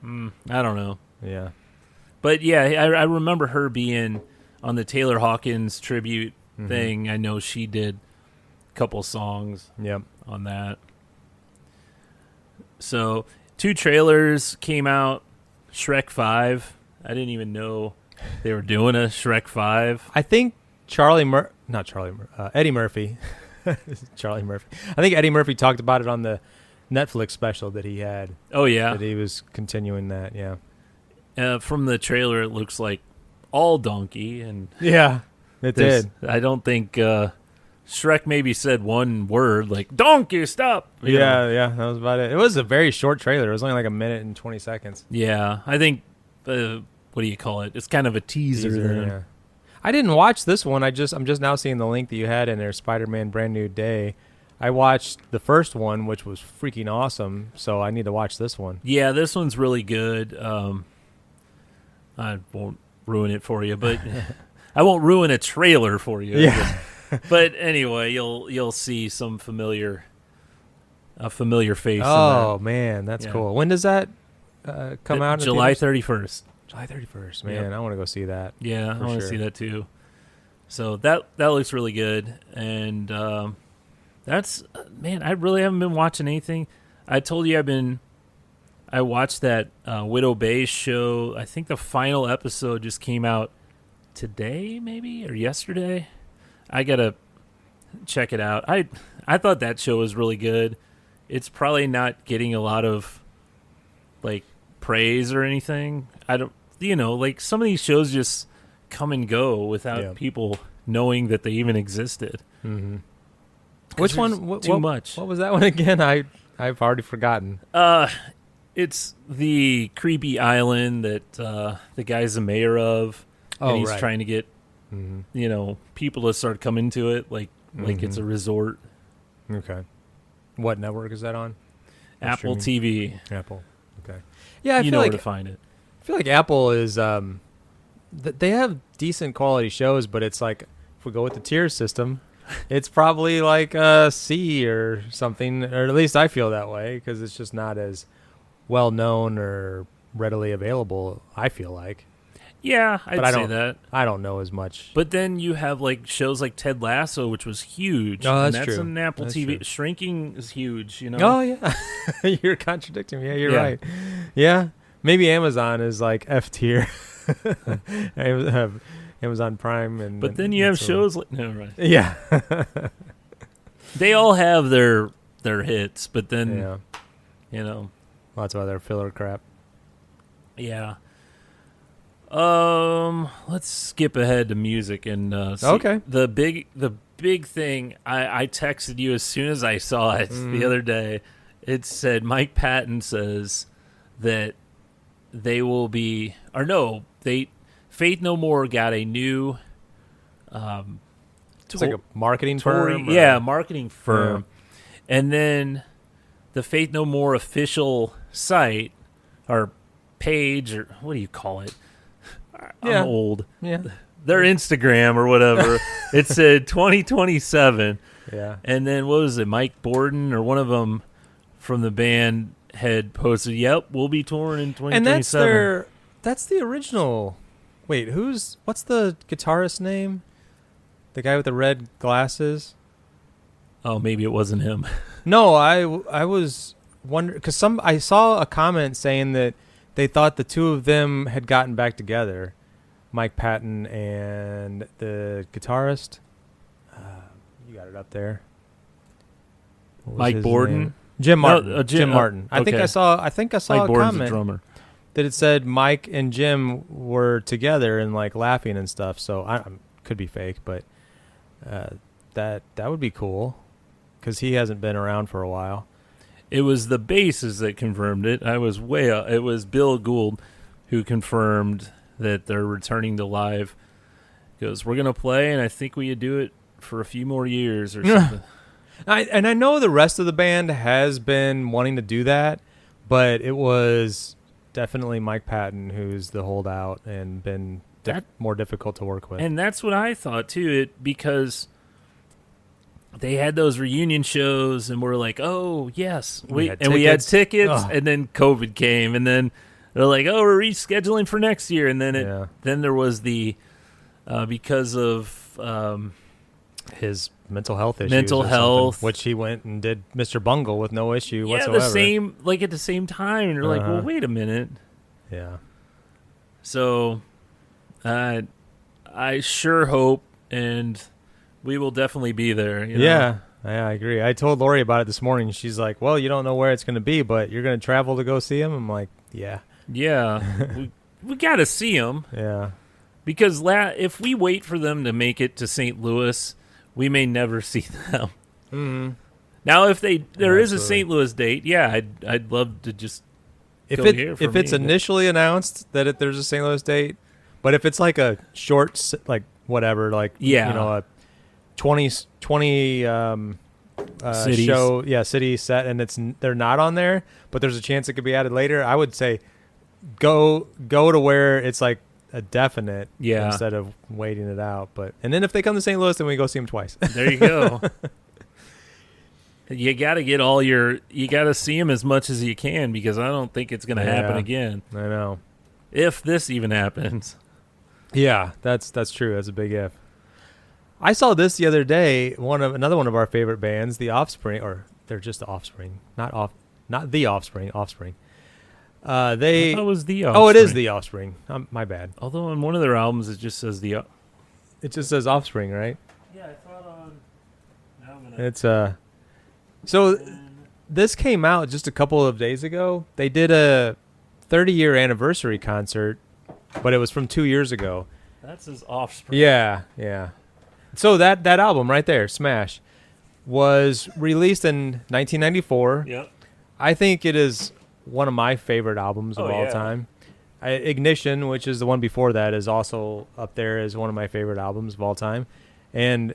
I don't know. Yeah. But yeah, I remember her being on the Taylor Hawkins tribute thing. I know she did couple songs Yep. on that. So 2 trailers came out. Shrek 5. I didn't even know they were doing a Shrek 5. I think Eddie Murphy. Charlie Murphy. I think Eddie Murphy talked about it on the Netflix special that he had. Oh, yeah. That he was continuing that, yeah. From the trailer, it looks like all donkey. And yeah, it did. I don't think Shrek maybe said one word, like, donkey, stop. You know? Yeah, that was about it. It was a very short trailer. It was only like a minute and 20 seconds. Yeah, I think, what do you call it? It's kind of a teaser. Yeah. I didn't watch this one. I'm just now seeing the link that you had in there, Spider-Man Brand New Day. I watched the first one, which was freaking awesome, so I need to watch this one. Yeah, this one's really good. I won't ruin it for you, but I won't ruin a trailer for you. Yeah. But anyway, you'll see a familiar face. Oh man, that's cool. When does that come out? July 31st. July 31st. Man, I want to go see that. Yeah, I want to see that too. So that looks really good, and that's man. I really haven't been watching anything. I told you I watched that Widow Bay show. I think the final episode just came out today, maybe, or yesterday. I gotta check it out. I thought that show was really good. It's probably not getting a lot of like praise or anything. I don't, like some of these shows just come and go without people knowing that they even existed. Mm-hmm. Which one? Too much. What was that one again? I've already forgotten. It's the creepy island that the guy's the mayor of, and he's trying to get people to start coming to it, like it's a resort. Okay. What network is that on? Apple TV. Apple. Okay. Yeah, I feel feel where like to find it. I feel like Apple is they have decent quality shows, but it's like if we go with the tier system, it's probably like a C or something, or at least I feel that way because it's just not as well known or readily available. I feel like. Yeah, I'd say that. I don't know as much. But then you have like shows like Ted Lasso, which was huge. Oh, that's and true. On Apple TV. True. Shrinking is huge, Oh, yeah. You're contradicting me. Yeah, you're right. Yeah. Maybe Amazon is like F tier. Amazon Prime. But then you have shows like... No, right. Yeah. They all have their hits, but then, lots of other filler crap. Yeah. Let's skip ahead to music and okay. The big thing I texted you as soon as I saw it the other day. It said Mike Patton says that they will be Faith No More got a new it's like a marketing firm. Yeah, marketing firm. Yeah. And then the Faith No More official site or page, or what do you call it? I'm old. Yeah. Their Instagram or whatever. It said 2027. Yeah. And then what was it? Mike Borden or one of them from the band had posted, "Yep, we'll be touring in 2027." And that's the original. Wait, what's the guitarist's name? The guy with the red glasses? Oh, maybe it wasn't him. No, I was wondering because I saw a comment saying that they thought the two of them had gotten back together, Mike Patton and the guitarist. You got it up there. Mike Borden, name? Jim Martin. No, Jim Martin. Okay. I think I saw Mike a Borden's comment the drummer. that it said Mike and Jim were together and like laughing and stuff. So I could be fake, but that would be cool because he hasn't been around for a while. It was the bassist that confirmed it. I was way up. It was Bill Gould who confirmed that they're returning to live. He goes, "We're going to play, and I think we could do it for a few more years or something." I know the rest of the band has been wanting to do that, but it was definitely Mike Patton who's the holdout and been more difficult to work with. And that's what I thought, too, because they had those reunion shows, and we're like, "Oh yes," we had tickets, and then COVID came, and then they're like, "Oh, we're rescheduling for next year," and then then there was the because of his mental health issues. Mental health. Which he went and did Mr. Bungle with no issue whatsoever. The same, like at the same time. And you're like, well, wait a minute. Yeah. So, I sure hope, and we will definitely be there. You know? Yeah, I agree. I told Lori about it this morning. She's like, well, you don't know where it's going to be, but you're going to travel to go see him? I'm like, yeah. Yeah. we got to see him. Yeah. Because if we wait for them to make it to St. Louis, we may never see them. Mm-hmm. Now, if there is a St. Louis date, yeah, I'd love to just if go here for if me, it's initially announced that there's a St. Louis date, but if it's like a short, like whatever, like you know, a 20 show, city set, and they're not on there, but there's a chance it could be added later. I would say go to where it's like a definite, instead of waiting it out. And then if they come to St. Louis, then we go see them twice. There you go. You got to get you got to see them as much as you can, because I don't think it's going to happen again. I know. If this even happens. Yeah, that's true. That's a big if. I saw this the other day. Another one of our favorite bands, The Offspring, or they're just The Offspring, not The Offspring. Offspring. I thought it was The Offspring. Oh, it is The Offspring. My bad. Although on one of their albums it just says It just says Offspring, right? Yeah, I thought on. Now I'm gonna. It's So this came out just a couple of days ago. They did a 30-year anniversary concert, but it was from 2 years ago. That's his Offspring. Yeah. So that album right there, Smash, was released in 1994. Yep. I think it is one of my favorite albums of all time. Ignition, which is the one before that, is also up there as one of my favorite albums of all time. And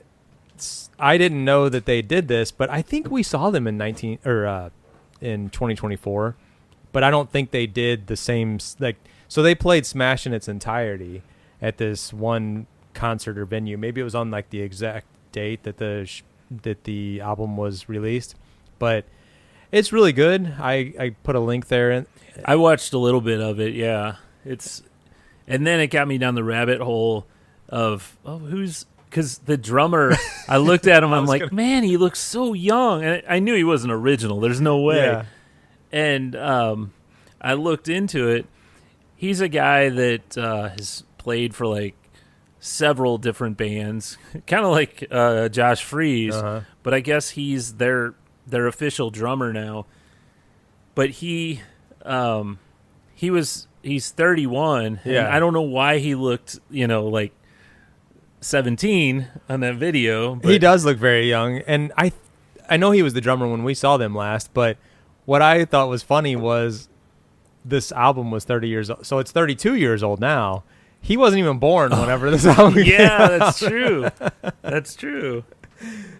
I didn't know that they did this, but I think we saw them in 2024. But I don't think they did the same. So they played Smash in its entirety at this one concert or venue. Maybe it was on like the exact date that the album was released, but it's really good. I put a link there. I watched a little bit of it. Yeah, and then it got me down the rabbit hole of because the drummer. I looked at him. I'm like, man, he looks so young, and I knew he wasn't original. There's no way. Yeah. And I looked into it. He's a guy that has played for like several different bands, kind of like Josh Freese, but I guess he's their official drummer now. But he's 31, and I don't know why he looked, like 17 on that video. But he does look very young, and I know he was the drummer when we saw them last, but what I thought was funny was this album was 30 years old, so it's 32 years old now. He wasn't even born whenever this album came out. That's true. That's true.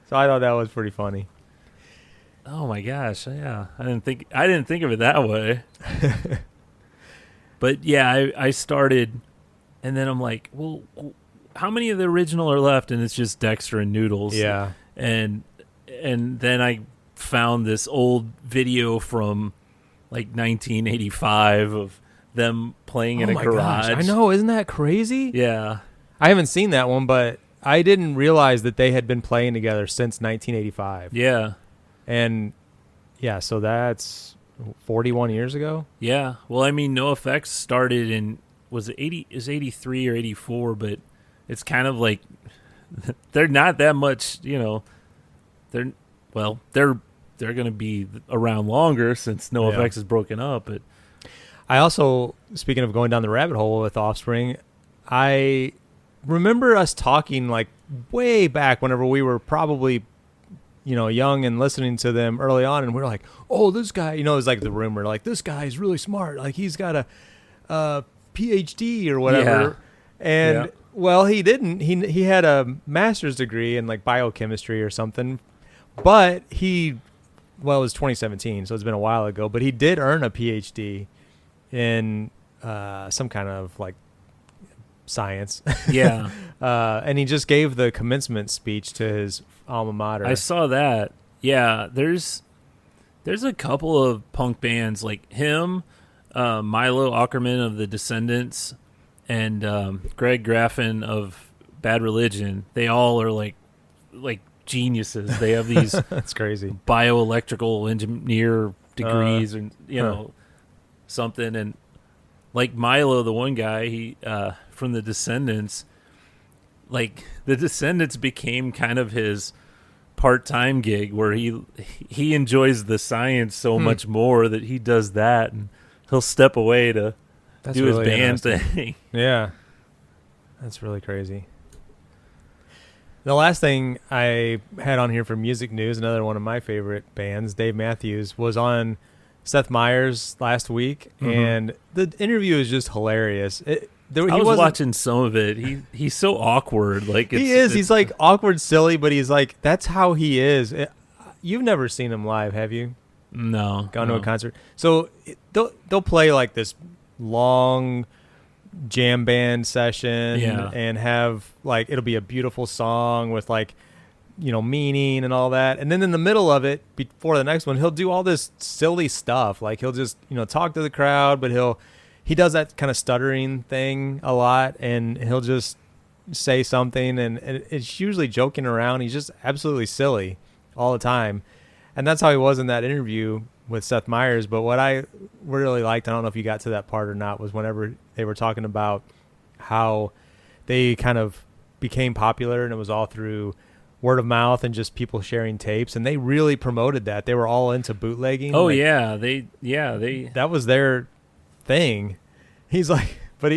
So I thought that was pretty funny. Oh my gosh, yeah. I didn't think of it that way. But yeah, I started, and then I'm like, well, how many of the original are left? And it's just Dexter and Noodles. Yeah. And then I found this old video from like 1985 of them playing in a garage. Gosh, I know, isn't that crazy? Yeah. I haven't seen that one, but I didn't realize that they had been playing together since 1985. Yeah. And yeah, so that's 41 years ago. Yeah. Well, I mean, NoFX started in was it 83 or 84, but it's kind of like they're not that much, they're going to be around longer since NoFX is broken up, but I also, speaking of going down the rabbit hole with Offspring, I remember us talking like way back whenever we were probably, young and listening to them early on, and we were like, oh, this guy, it was like the rumor, like this guy's really smart, like he's got a PhD or whatever. Yeah. And well, he didn't. He had a master's degree in like biochemistry or something, but it was 2017, so it's been a while ago, but he did earn a PhD in some kind of like science. Yeah. And he just gave the commencement speech to his alma mater. I saw that. Yeah, there's a couple of punk bands like him, Milo Ackerman of the Descendants, and Greg Graffin of Bad Religion. They all are like geniuses. They have these That's crazy. bioelectrical engineer degrees, and something. And like Milo, the one guy, he from the Descendants. Like the Descendants became kind of his part-time gig, where he enjoys the science so much more that he does that, and he'll step away to do his band thing. Yeah, that's really crazy. The last thing I had on here for music news, another one of my favorite bands, Dave Matthews, was on Seth Meyers last week, and the interview is just hilarious. I was watching some of it. He's so awkward. Like he's like awkward, silly, but he's like, that's how he is. You've never seen him live, have you? No. Gone to a concert? So they'll play like this long jam band session, and have like, it'll be a beautiful song with like, meaning and all that. And then in the middle of it, before the next one, he'll do all this silly stuff. Like he'll just, talk to the crowd, but he does that kind of stuttering thing a lot, and he'll just say something, and it's usually joking around. He's just absolutely silly all the time. And that's how he was in that interview with Seth Meyers. But what I really liked, I don't know if you got to that part or not, was whenever they were talking about how they kind of became popular, and it was all through word of mouth and just people sharing tapes, and they really promoted that. They were all into bootlegging. Oh, like, that was their thing. He's like, but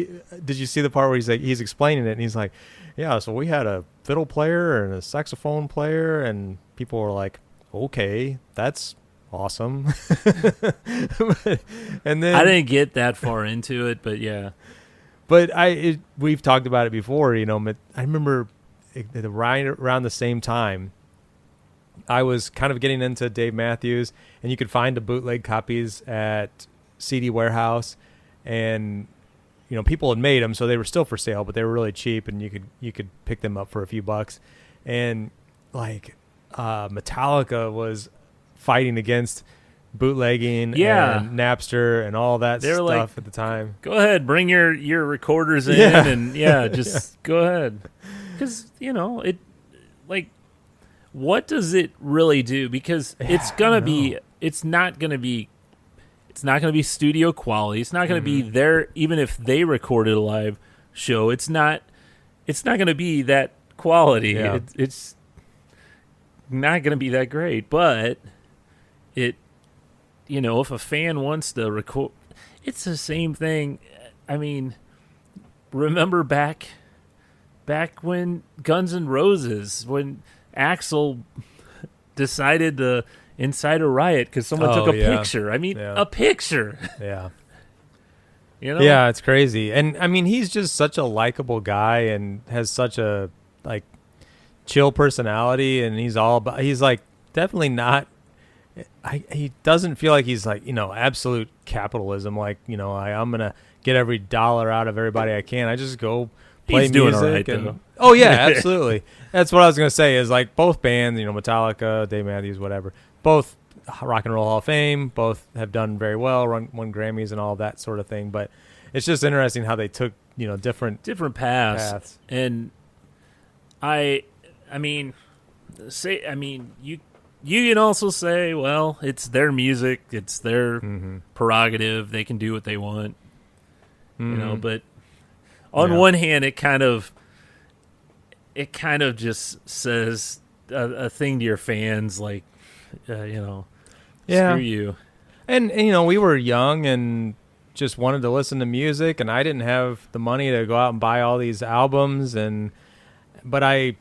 did you see the part where he's explaining it, and he's like, yeah, so we had a fiddle player and a saxophone player, and people were like, okay, that's awesome. And then I didn't get that far into it, but yeah. But we've talked about it before, I remember right around the same time I was kind of getting into Dave Matthews, and you could find the bootleg copies at CD Warehouse, and people had made them, so they were still for sale, but they were really cheap, and you could pick them up for a few bucks. And like Metallica was fighting against bootlegging and Napster and all that stuff like, at the time. Go ahead, bring your recorders in, and just go ahead, because it, like, what does it really do? Because it's not gonna be studio quality. It's not gonna be there. Even if they recorded a live show, it's not gonna be that quality. Yeah. It's not gonna be that great. But if a fan wants to record, it's the same thing. I mean, remember back when Guns N' Roses, when Axl decided to incite a riot because someone took a picture. I mean, a picture. Yeah. Yeah, it's crazy. And I mean, he's just such a likable guy and has such a like chill personality, and he's like definitely not. He doesn't feel like he's like absolute capitalism. Like I'm gonna get every dollar out of everybody I can. I just go play he's music. Doing all right, and, oh yeah, absolutely. That's what I was gonna say. Is like both bands, Metallica, Dave Matthews, whatever. Both Rock and Roll Hall of Fame. Both have done very well, won Grammys and all that sort of thing. But it's just interesting how they took different paths. And you can also say, well, it's their music, it's their prerogative, they can do what they want, But on one hand, it kind of just says a thing to your fans, like, screw you. And we were young and just wanted to listen to music, and I didn't have the money to go out and buy all these albums, but I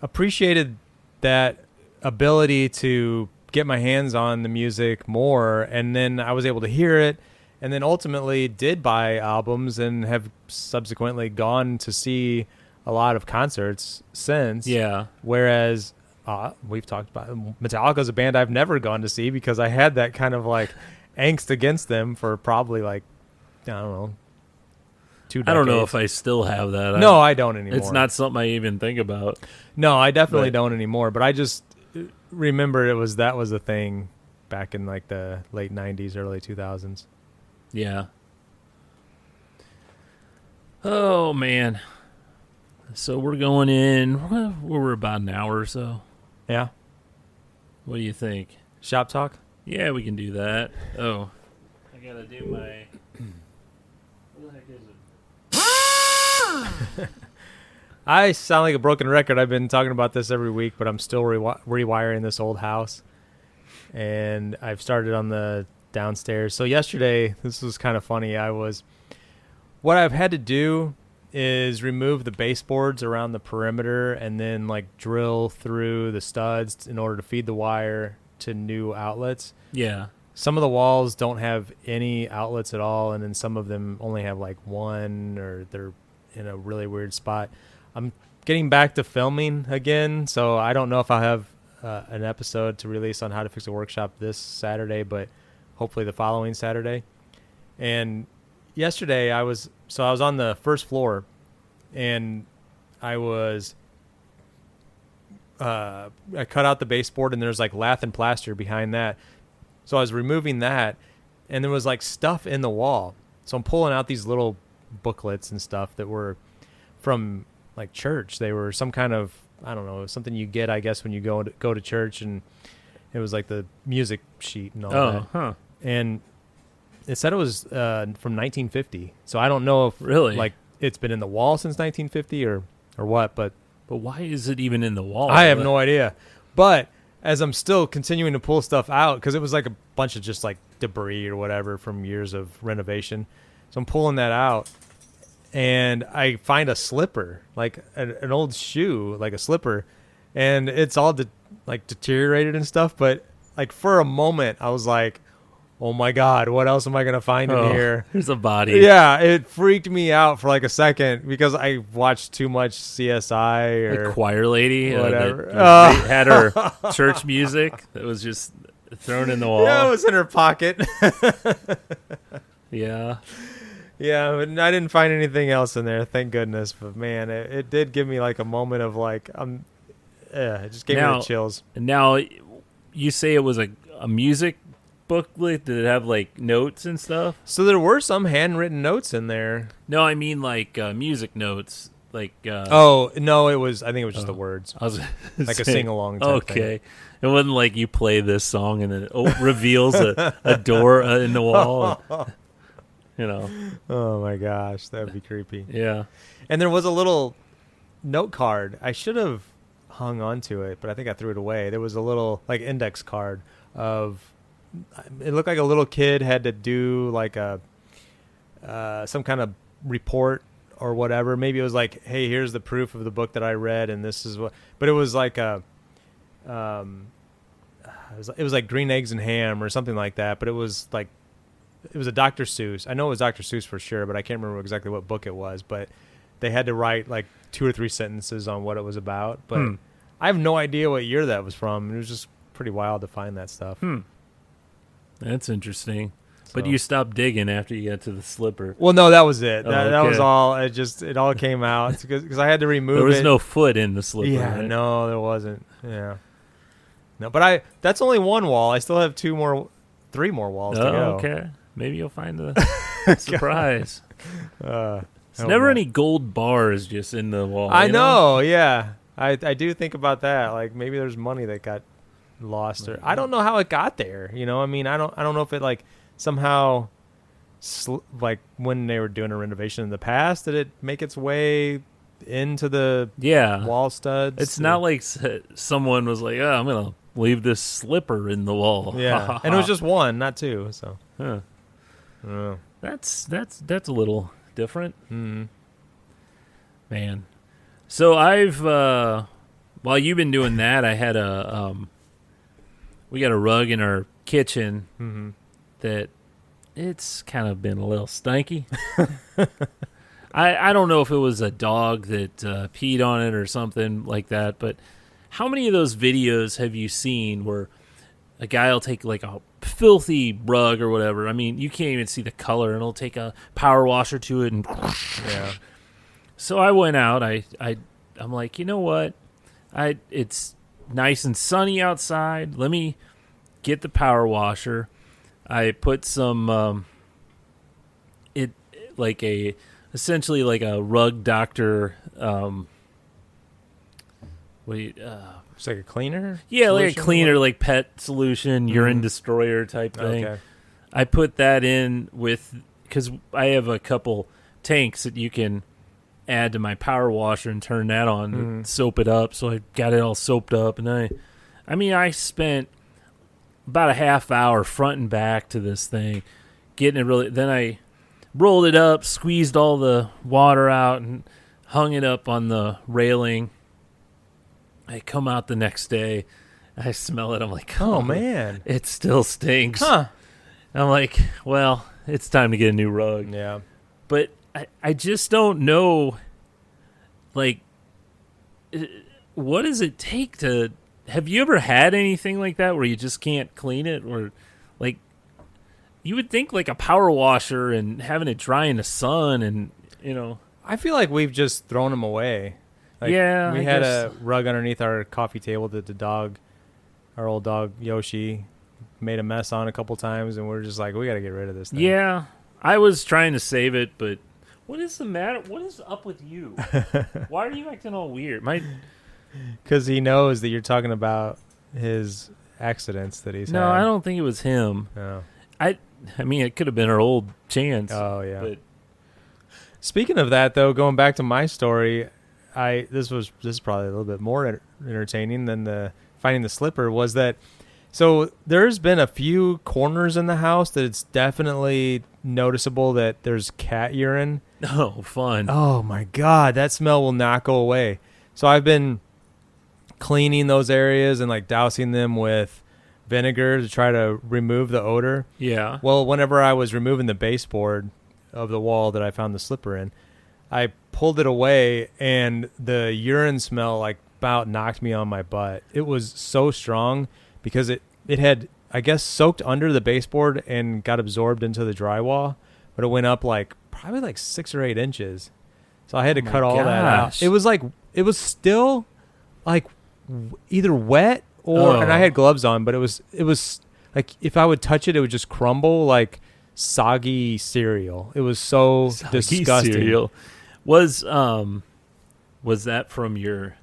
appreciated that ability to get my hands on the music more, and then I was able to hear it, and then ultimately did buy albums and have subsequently gone to see a lot of concerts since. Yeah. Whereas we've talked about Metallica's a band I've never gone to see because I had that kind of like angst against them for probably like, I don't know, 2 decades. I don't know if I still have that. No, I don't anymore. It's not something I even think about. No, I definitely don't anymore, but I just remember that was a thing back in like the late 90s, early 2000s. Yeah. Oh, man. So we're going in. We're about an hour or so. Yeah. What do you think? Shop talk? Yeah, we can do that. Oh, I gotta do my. What the heck is it? I sound like a broken record. I've been talking about this every week, but I'm still rewiring this old house. And I've started on the downstairs. So yesterday, this was kind of funny. What I've had to do is remove the baseboards around the perimeter and then like drill through the studs in order to feed the wire to new outlets. Yeah. Some of the walls don't have any outlets at all, and then some of them only have like one, or they're in a really weird spot. I'm getting back to filming again, so I don't know if I'll have an episode to release on how to fix a workshop this Saturday, but hopefully the following Saturday. And yesterday I was on the first floor, and I cut out the baseboard, and there's like lath and plaster behind that. So I was removing that, and there was like stuff in the wall. So I'm pulling out these little booklets and stuff that were from like church. They were some kind of, I don't know, something you get, I guess, when you go to church, and it was like the music sheet and all that. Huh. And it said it was from 1950. So I don't know if really like it's been in the wall since 1950 or what, but why is it even in the wall? I have no idea. But as I'm still continuing to pull stuff out, because it was like a bunch of just like debris or whatever from years of renovation. So I'm pulling that out, and I find a slipper, like an old shoe, like a slipper, and it's all deteriorated and stuff. But like for a moment, I was like, oh my God, what else am I going to find in here? There's a body. Yeah, it freaked me out for like a second because I watched too much CSI or the choir lady whatever. That had her church music that was just thrown in the wall. Yeah, it was in her pocket. Yeah. Yeah, but I didn't find anything else in there, thank goodness. But man, it did give me like a moment of like, it just gave me the chills. Now, you say it was a music booklet. Did it have like notes and stuff? So there were some handwritten notes in there. No, I mean like music notes. Like oh no, I think it was just the words. I was like a sing along. Okay, thing. It wasn't like you play this song and then it reveals a door in the wall. You know. Oh my gosh, that would be creepy. Yeah. And there was a little note card. I should have hung on to it, but I think I threw it away. There was a little like index card of. It looked like a little kid had to do like a some kind of report or whatever. Maybe it was like, hey, here's the proof of the book that I read, and this is what. But it was like it was like Green Eggs and Ham or something like that. But it was a Dr. Seuss. I know it was Dr. Seuss for sure, but I can't remember exactly what book it was. But they had to write like 2 or 3 sentences on what it was about. But I have no idea what year that was from. It was just pretty wild to find that stuff. That's interesting. But you stopped digging after you got to the slipper. Well, no, that was it. That okay. was all. It all came out because I had to remove it. There was no foot in the slipper. Yeah, right? no, there wasn't. Yeah. No, but that's only one wall. I still have 3 more walls to go. Okay. Maybe you'll find a surprise. There's never any gold bars just in the wall. I know, yeah. I do think about that. Like maybe there's money that got lost, or I don't know how it got there. You know, I mean, I don't know if it like somehow like when they were doing a renovation in the past, did it make its way into the wall studs? It's not like someone was like, oh, I'm gonna leave this slipper in the wall. Yeah, and it was just one, not 2. So, that's a little different. Mm-hmm. Man. So I've while you've been doing that, I had we got a rug in our kitchen that it's kind of been a little stanky. I don't know if it was a dog that peed on it or something like that, but how many of those videos have you seen where a guy will take like a filthy rug or whatever? I mean, you can't even see the color, and he'll take a power washer to it and So I went out. I'm like, you know what? It's nice and sunny outside. Let me get the power washer. I put some essentially like a rug doctor It's like a cleaner? Yeah, like a cleaner, like pet solution, urine destroyer type thing. Okay. I put that in because I have a couple tanks that you can add to my power washer and turn that on and soap it up. So I got it all soaped up, and I spent about a half hour front and back to this thing, getting it really. Then I rolled it up, squeezed all the water out, and hung it up on the railing. I come out the next day, I smell it. I'm like, oh man, it still stinks. Huh? I'm like, well, it's time to get a new rug. Yeah, but I just don't know, like, what does it take to? Have you ever had anything like that where you just can't clean it, or like? You would think like a power washer and having it dry in the sun, and I feel like we've just thrown them away. Like, yeah, we had a rug underneath our coffee table that our old dog Yoshi, made a mess on a couple times, and we're just like, we got to get rid of this thing. Yeah, I was trying to save it, but what is the matter? What is up with you? Why are you acting all weird? Because he knows that you're talking about his accidents that he's had. No, I don't think it was him. No. I mean, it could have been our old Chance. Oh, yeah. But speaking of that, though, going back to my story, this is probably a little bit more entertaining than the finding the slipper. Was that so? There's been a few corners in the house that it's definitely noticeable that there's cat urine. Oh, fun! Oh my God, that smell will not go away. So I've been cleaning those areas and like dousing them with vinegar to try to remove the odor. Yeah. Well, whenever I was removing the baseboard of the wall that I found the slipper in, I pulled it away, and the urine smell like about knocked me on my butt. It was so strong because it had, I guess, soaked under the baseboard and got absorbed into the drywall, but it went up like probably like 6 or 8 inches. So I had to cut all that out. It was still like either wet or, and I had gloves on, but it was like if I would touch it, it would just crumble like soggy cereal. It was so disgusting. Cereal. Was that from your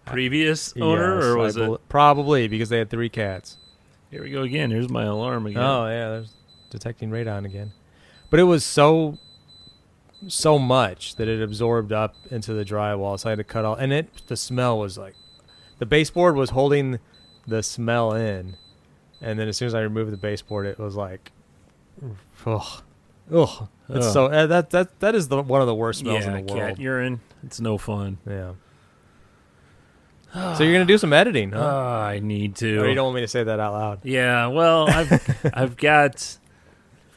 previous owner, yes, or was it probably because they had 3 cats? Here we go again. Here's my alarm again. Oh yeah, there's detecting radon again. But it was so much that it absorbed up into the drywall, so I had to cut all. And the smell was like, the baseboard was holding the smell in, and then as soon as I removed the baseboard, it was like, ugh. It's so that is one of the worst smells in the world. Cat urine. It's no fun. Yeah. So you're gonna do some editing, huh? I need to. Or you don't want me to say that out loud? Yeah. Well, I've got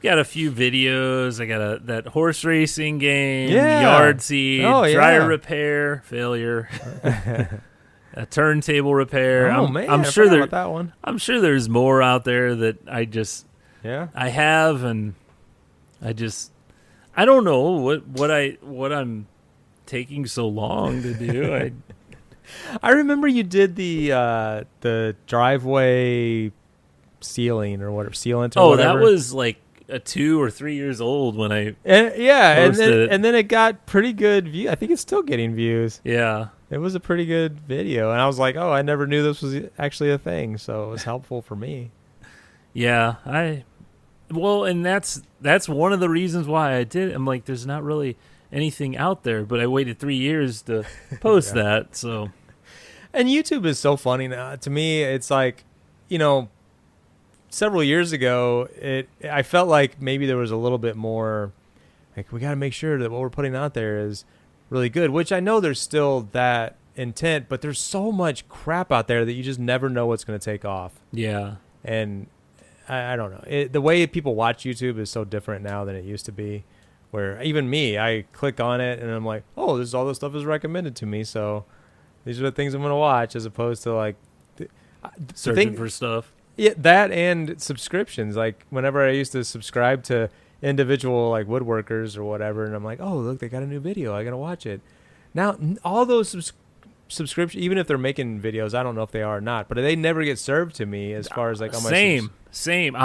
a few videos. I got that horse racing game, yard seed, dryer repair, failure, a turntable repair. Oh man, I'm sure about that one. I'm sure there's more out there that I have, and I don't know what I'm taking so long to do. I remember you did the driveway sealing or whatever, sealant or whatever. That was like 2 or 3 years old when I posted it. And then it got pretty good view. I think it's still getting views. Yeah. It was a pretty good video, and I was like, oh, I never knew this was actually a thing, so it was helpful for me. Yeah, and that's one of the reasons why I did it. I'm like, there's not really anything out there, but I waited 3 years to post that. So, and YouTube is so funny now. To me, it's like, several years ago, I felt like maybe there was a little bit more, like, we got to make sure that what we're putting out there is really good, which I know there's still that intent, but there's so much crap out there that you just never know what's going to take off. Yeah. And I don't know. The way people watch YouTube is so different now than it used to be, where even me, I click on it and I'm like, oh, all this stuff is recommended to me, so these are the things I'm going to watch, as opposed to like searching for stuff. Yeah, that and subscriptions. Like whenever I used to subscribe to individual like woodworkers or whatever, and I'm like, oh, look, they got a new video, I got to watch it. Now, all those subscriptions, even if they're making videos, I don't know if they are or not, but they never get served to me as far as like on my same.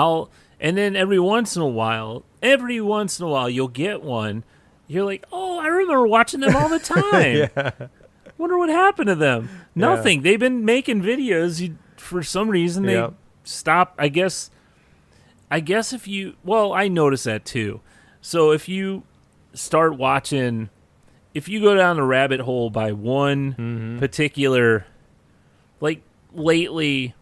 And then every once in a while you'll get one. You're like, oh, I remember watching them all the time. Yeah. Wonder what happened to them. Yeah. Nothing. They've been making videos. For some reason, they stopped. I guess if you... Well, I noticed that too. So if you start watching... If you go down the rabbit hole by one particular... Like, lately,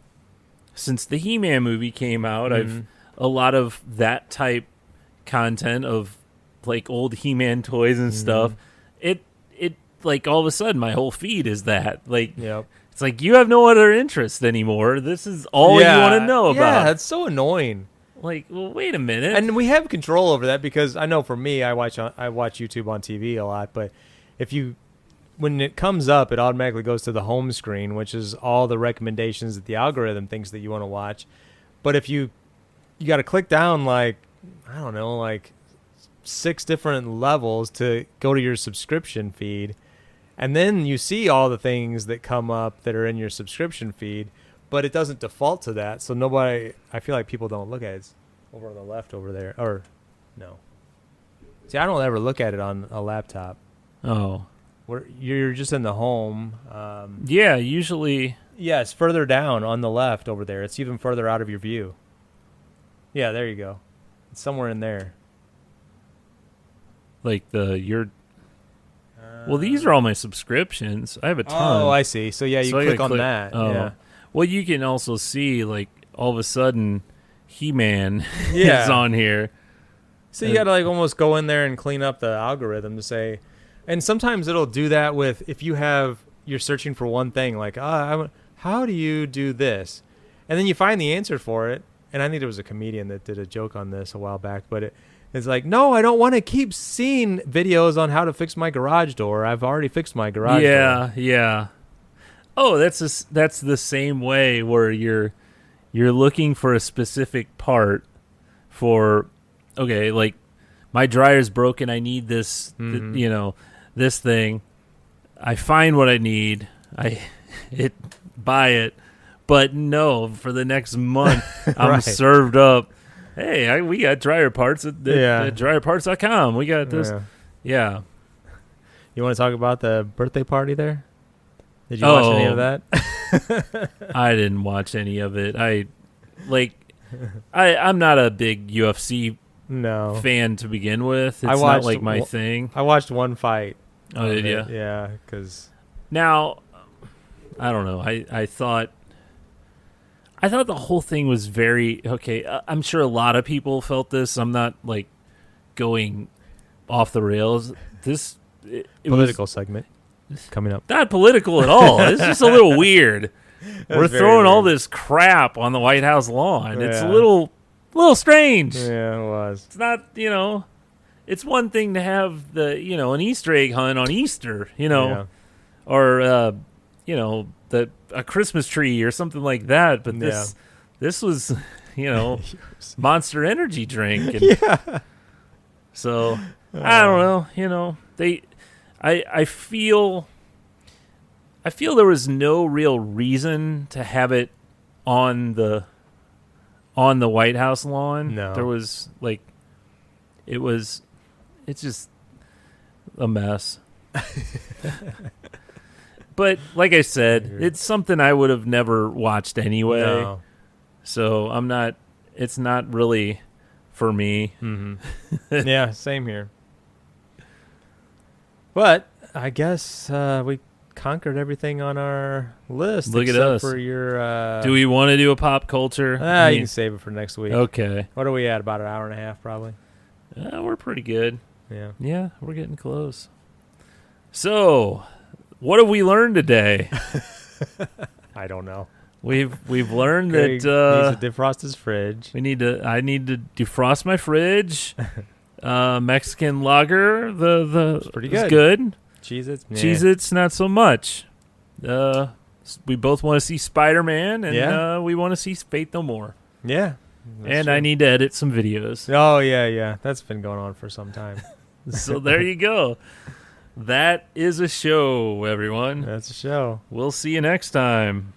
since the He-Man movie came out, I've a lot of that type content of, like, old He-Man toys and stuff. It like, all of a sudden, my whole feed is that. Like, it's like, you have no other interest anymore. This is all you want to know about. Yeah, it's so annoying. Like, well, wait a minute. And we have control over that because I know for me, I watch YouTube on TV a lot, but when it comes up, it automatically goes to the home screen, which is all the recommendations that the algorithm thinks that you want to watch. But if you got to click down, like, I don't know, like 6 different levels to go to your subscription feed. And then you see all the things that come up that are in your subscription feed, but it doesn't default to that. So I feel like people don't look at it. It's over on the left over there. Or, no. See, I don't ever look at it on a laptop. Oh. You're just in the home. Yeah, usually. Yeah, it's further down on the left over there. It's even further out of your view. Yeah, there you go. It's somewhere in there. Like well, these are all my subscriptions. I have a ton. Oh, I see. So, yeah, you click on that. Oh. Yeah. Well, you can also see, like, all of a sudden, He-Man is on here. So you got to, like, almost go in there and clean up the algorithm to say... And sometimes it'll do that with... If you're searching for one thing, like, how do you do this? And then you find the answer for it. And I think there was a comedian that did a joke on this a while back, but it's like, no, I don't want to keep seeing videos on how to fix my garage door. I've already fixed my garage door. Yeah. Oh, that's the same way where you're looking for a specific part for, okay, like my dryer's broken. I need this, this thing. I find what I need. Buy it. But no, for the next month, I'm served up. Hey, we got dryer parts at dryerparts.com. We got this. Yeah. You want to talk about the birthday party there? Did you watch any of that? I didn't watch any of it. I'm not a big UFC fan to begin with. It's not like my thing. I watched one fight. Oh, did you? Yeah, because... Now, I don't know. I thought the whole thing was very... Okay, I'm sure a lot of people felt this. I'm not, like, going off the rails. It political segment coming up. Not political at all. It's just a little weird. We're throwing all this crap on the White House lawn. It's a little strange. Yeah, it was. It's not, it's one thing to have an Easter egg hunt on Easter, or a Christmas tree or something like that. But this was, Monster Energy drink. And so I don't know. I feel there was no real reason to have it on the White House lawn. No. There was it's just a mess. But like I said, it's something I would have never watched anyway. No. So it's not really for me. Mm-hmm. Yeah, same here. But I guess we conquered everything on our list. Look at us. For your, do we want to do a pop culture? You can save it for next week. Okay. What are we at? About an hour and a half, probably. We're pretty good. Yeah. Yeah, we're getting close. So, what have we learned today? I don't know. We've learned that needs to defrost his fridge. I need to defrost my fridge. Mexican lager, the pretty good. Cheez-Its? Yeah. Cheez-Its, not so much. We both want to see Spider-Man, and we want to see Faith No More. Yeah. And true. I need to edit some videos. Oh, yeah. That's been going on for some time. So there you go. That is a show, everyone. That's a show. We'll see you next time.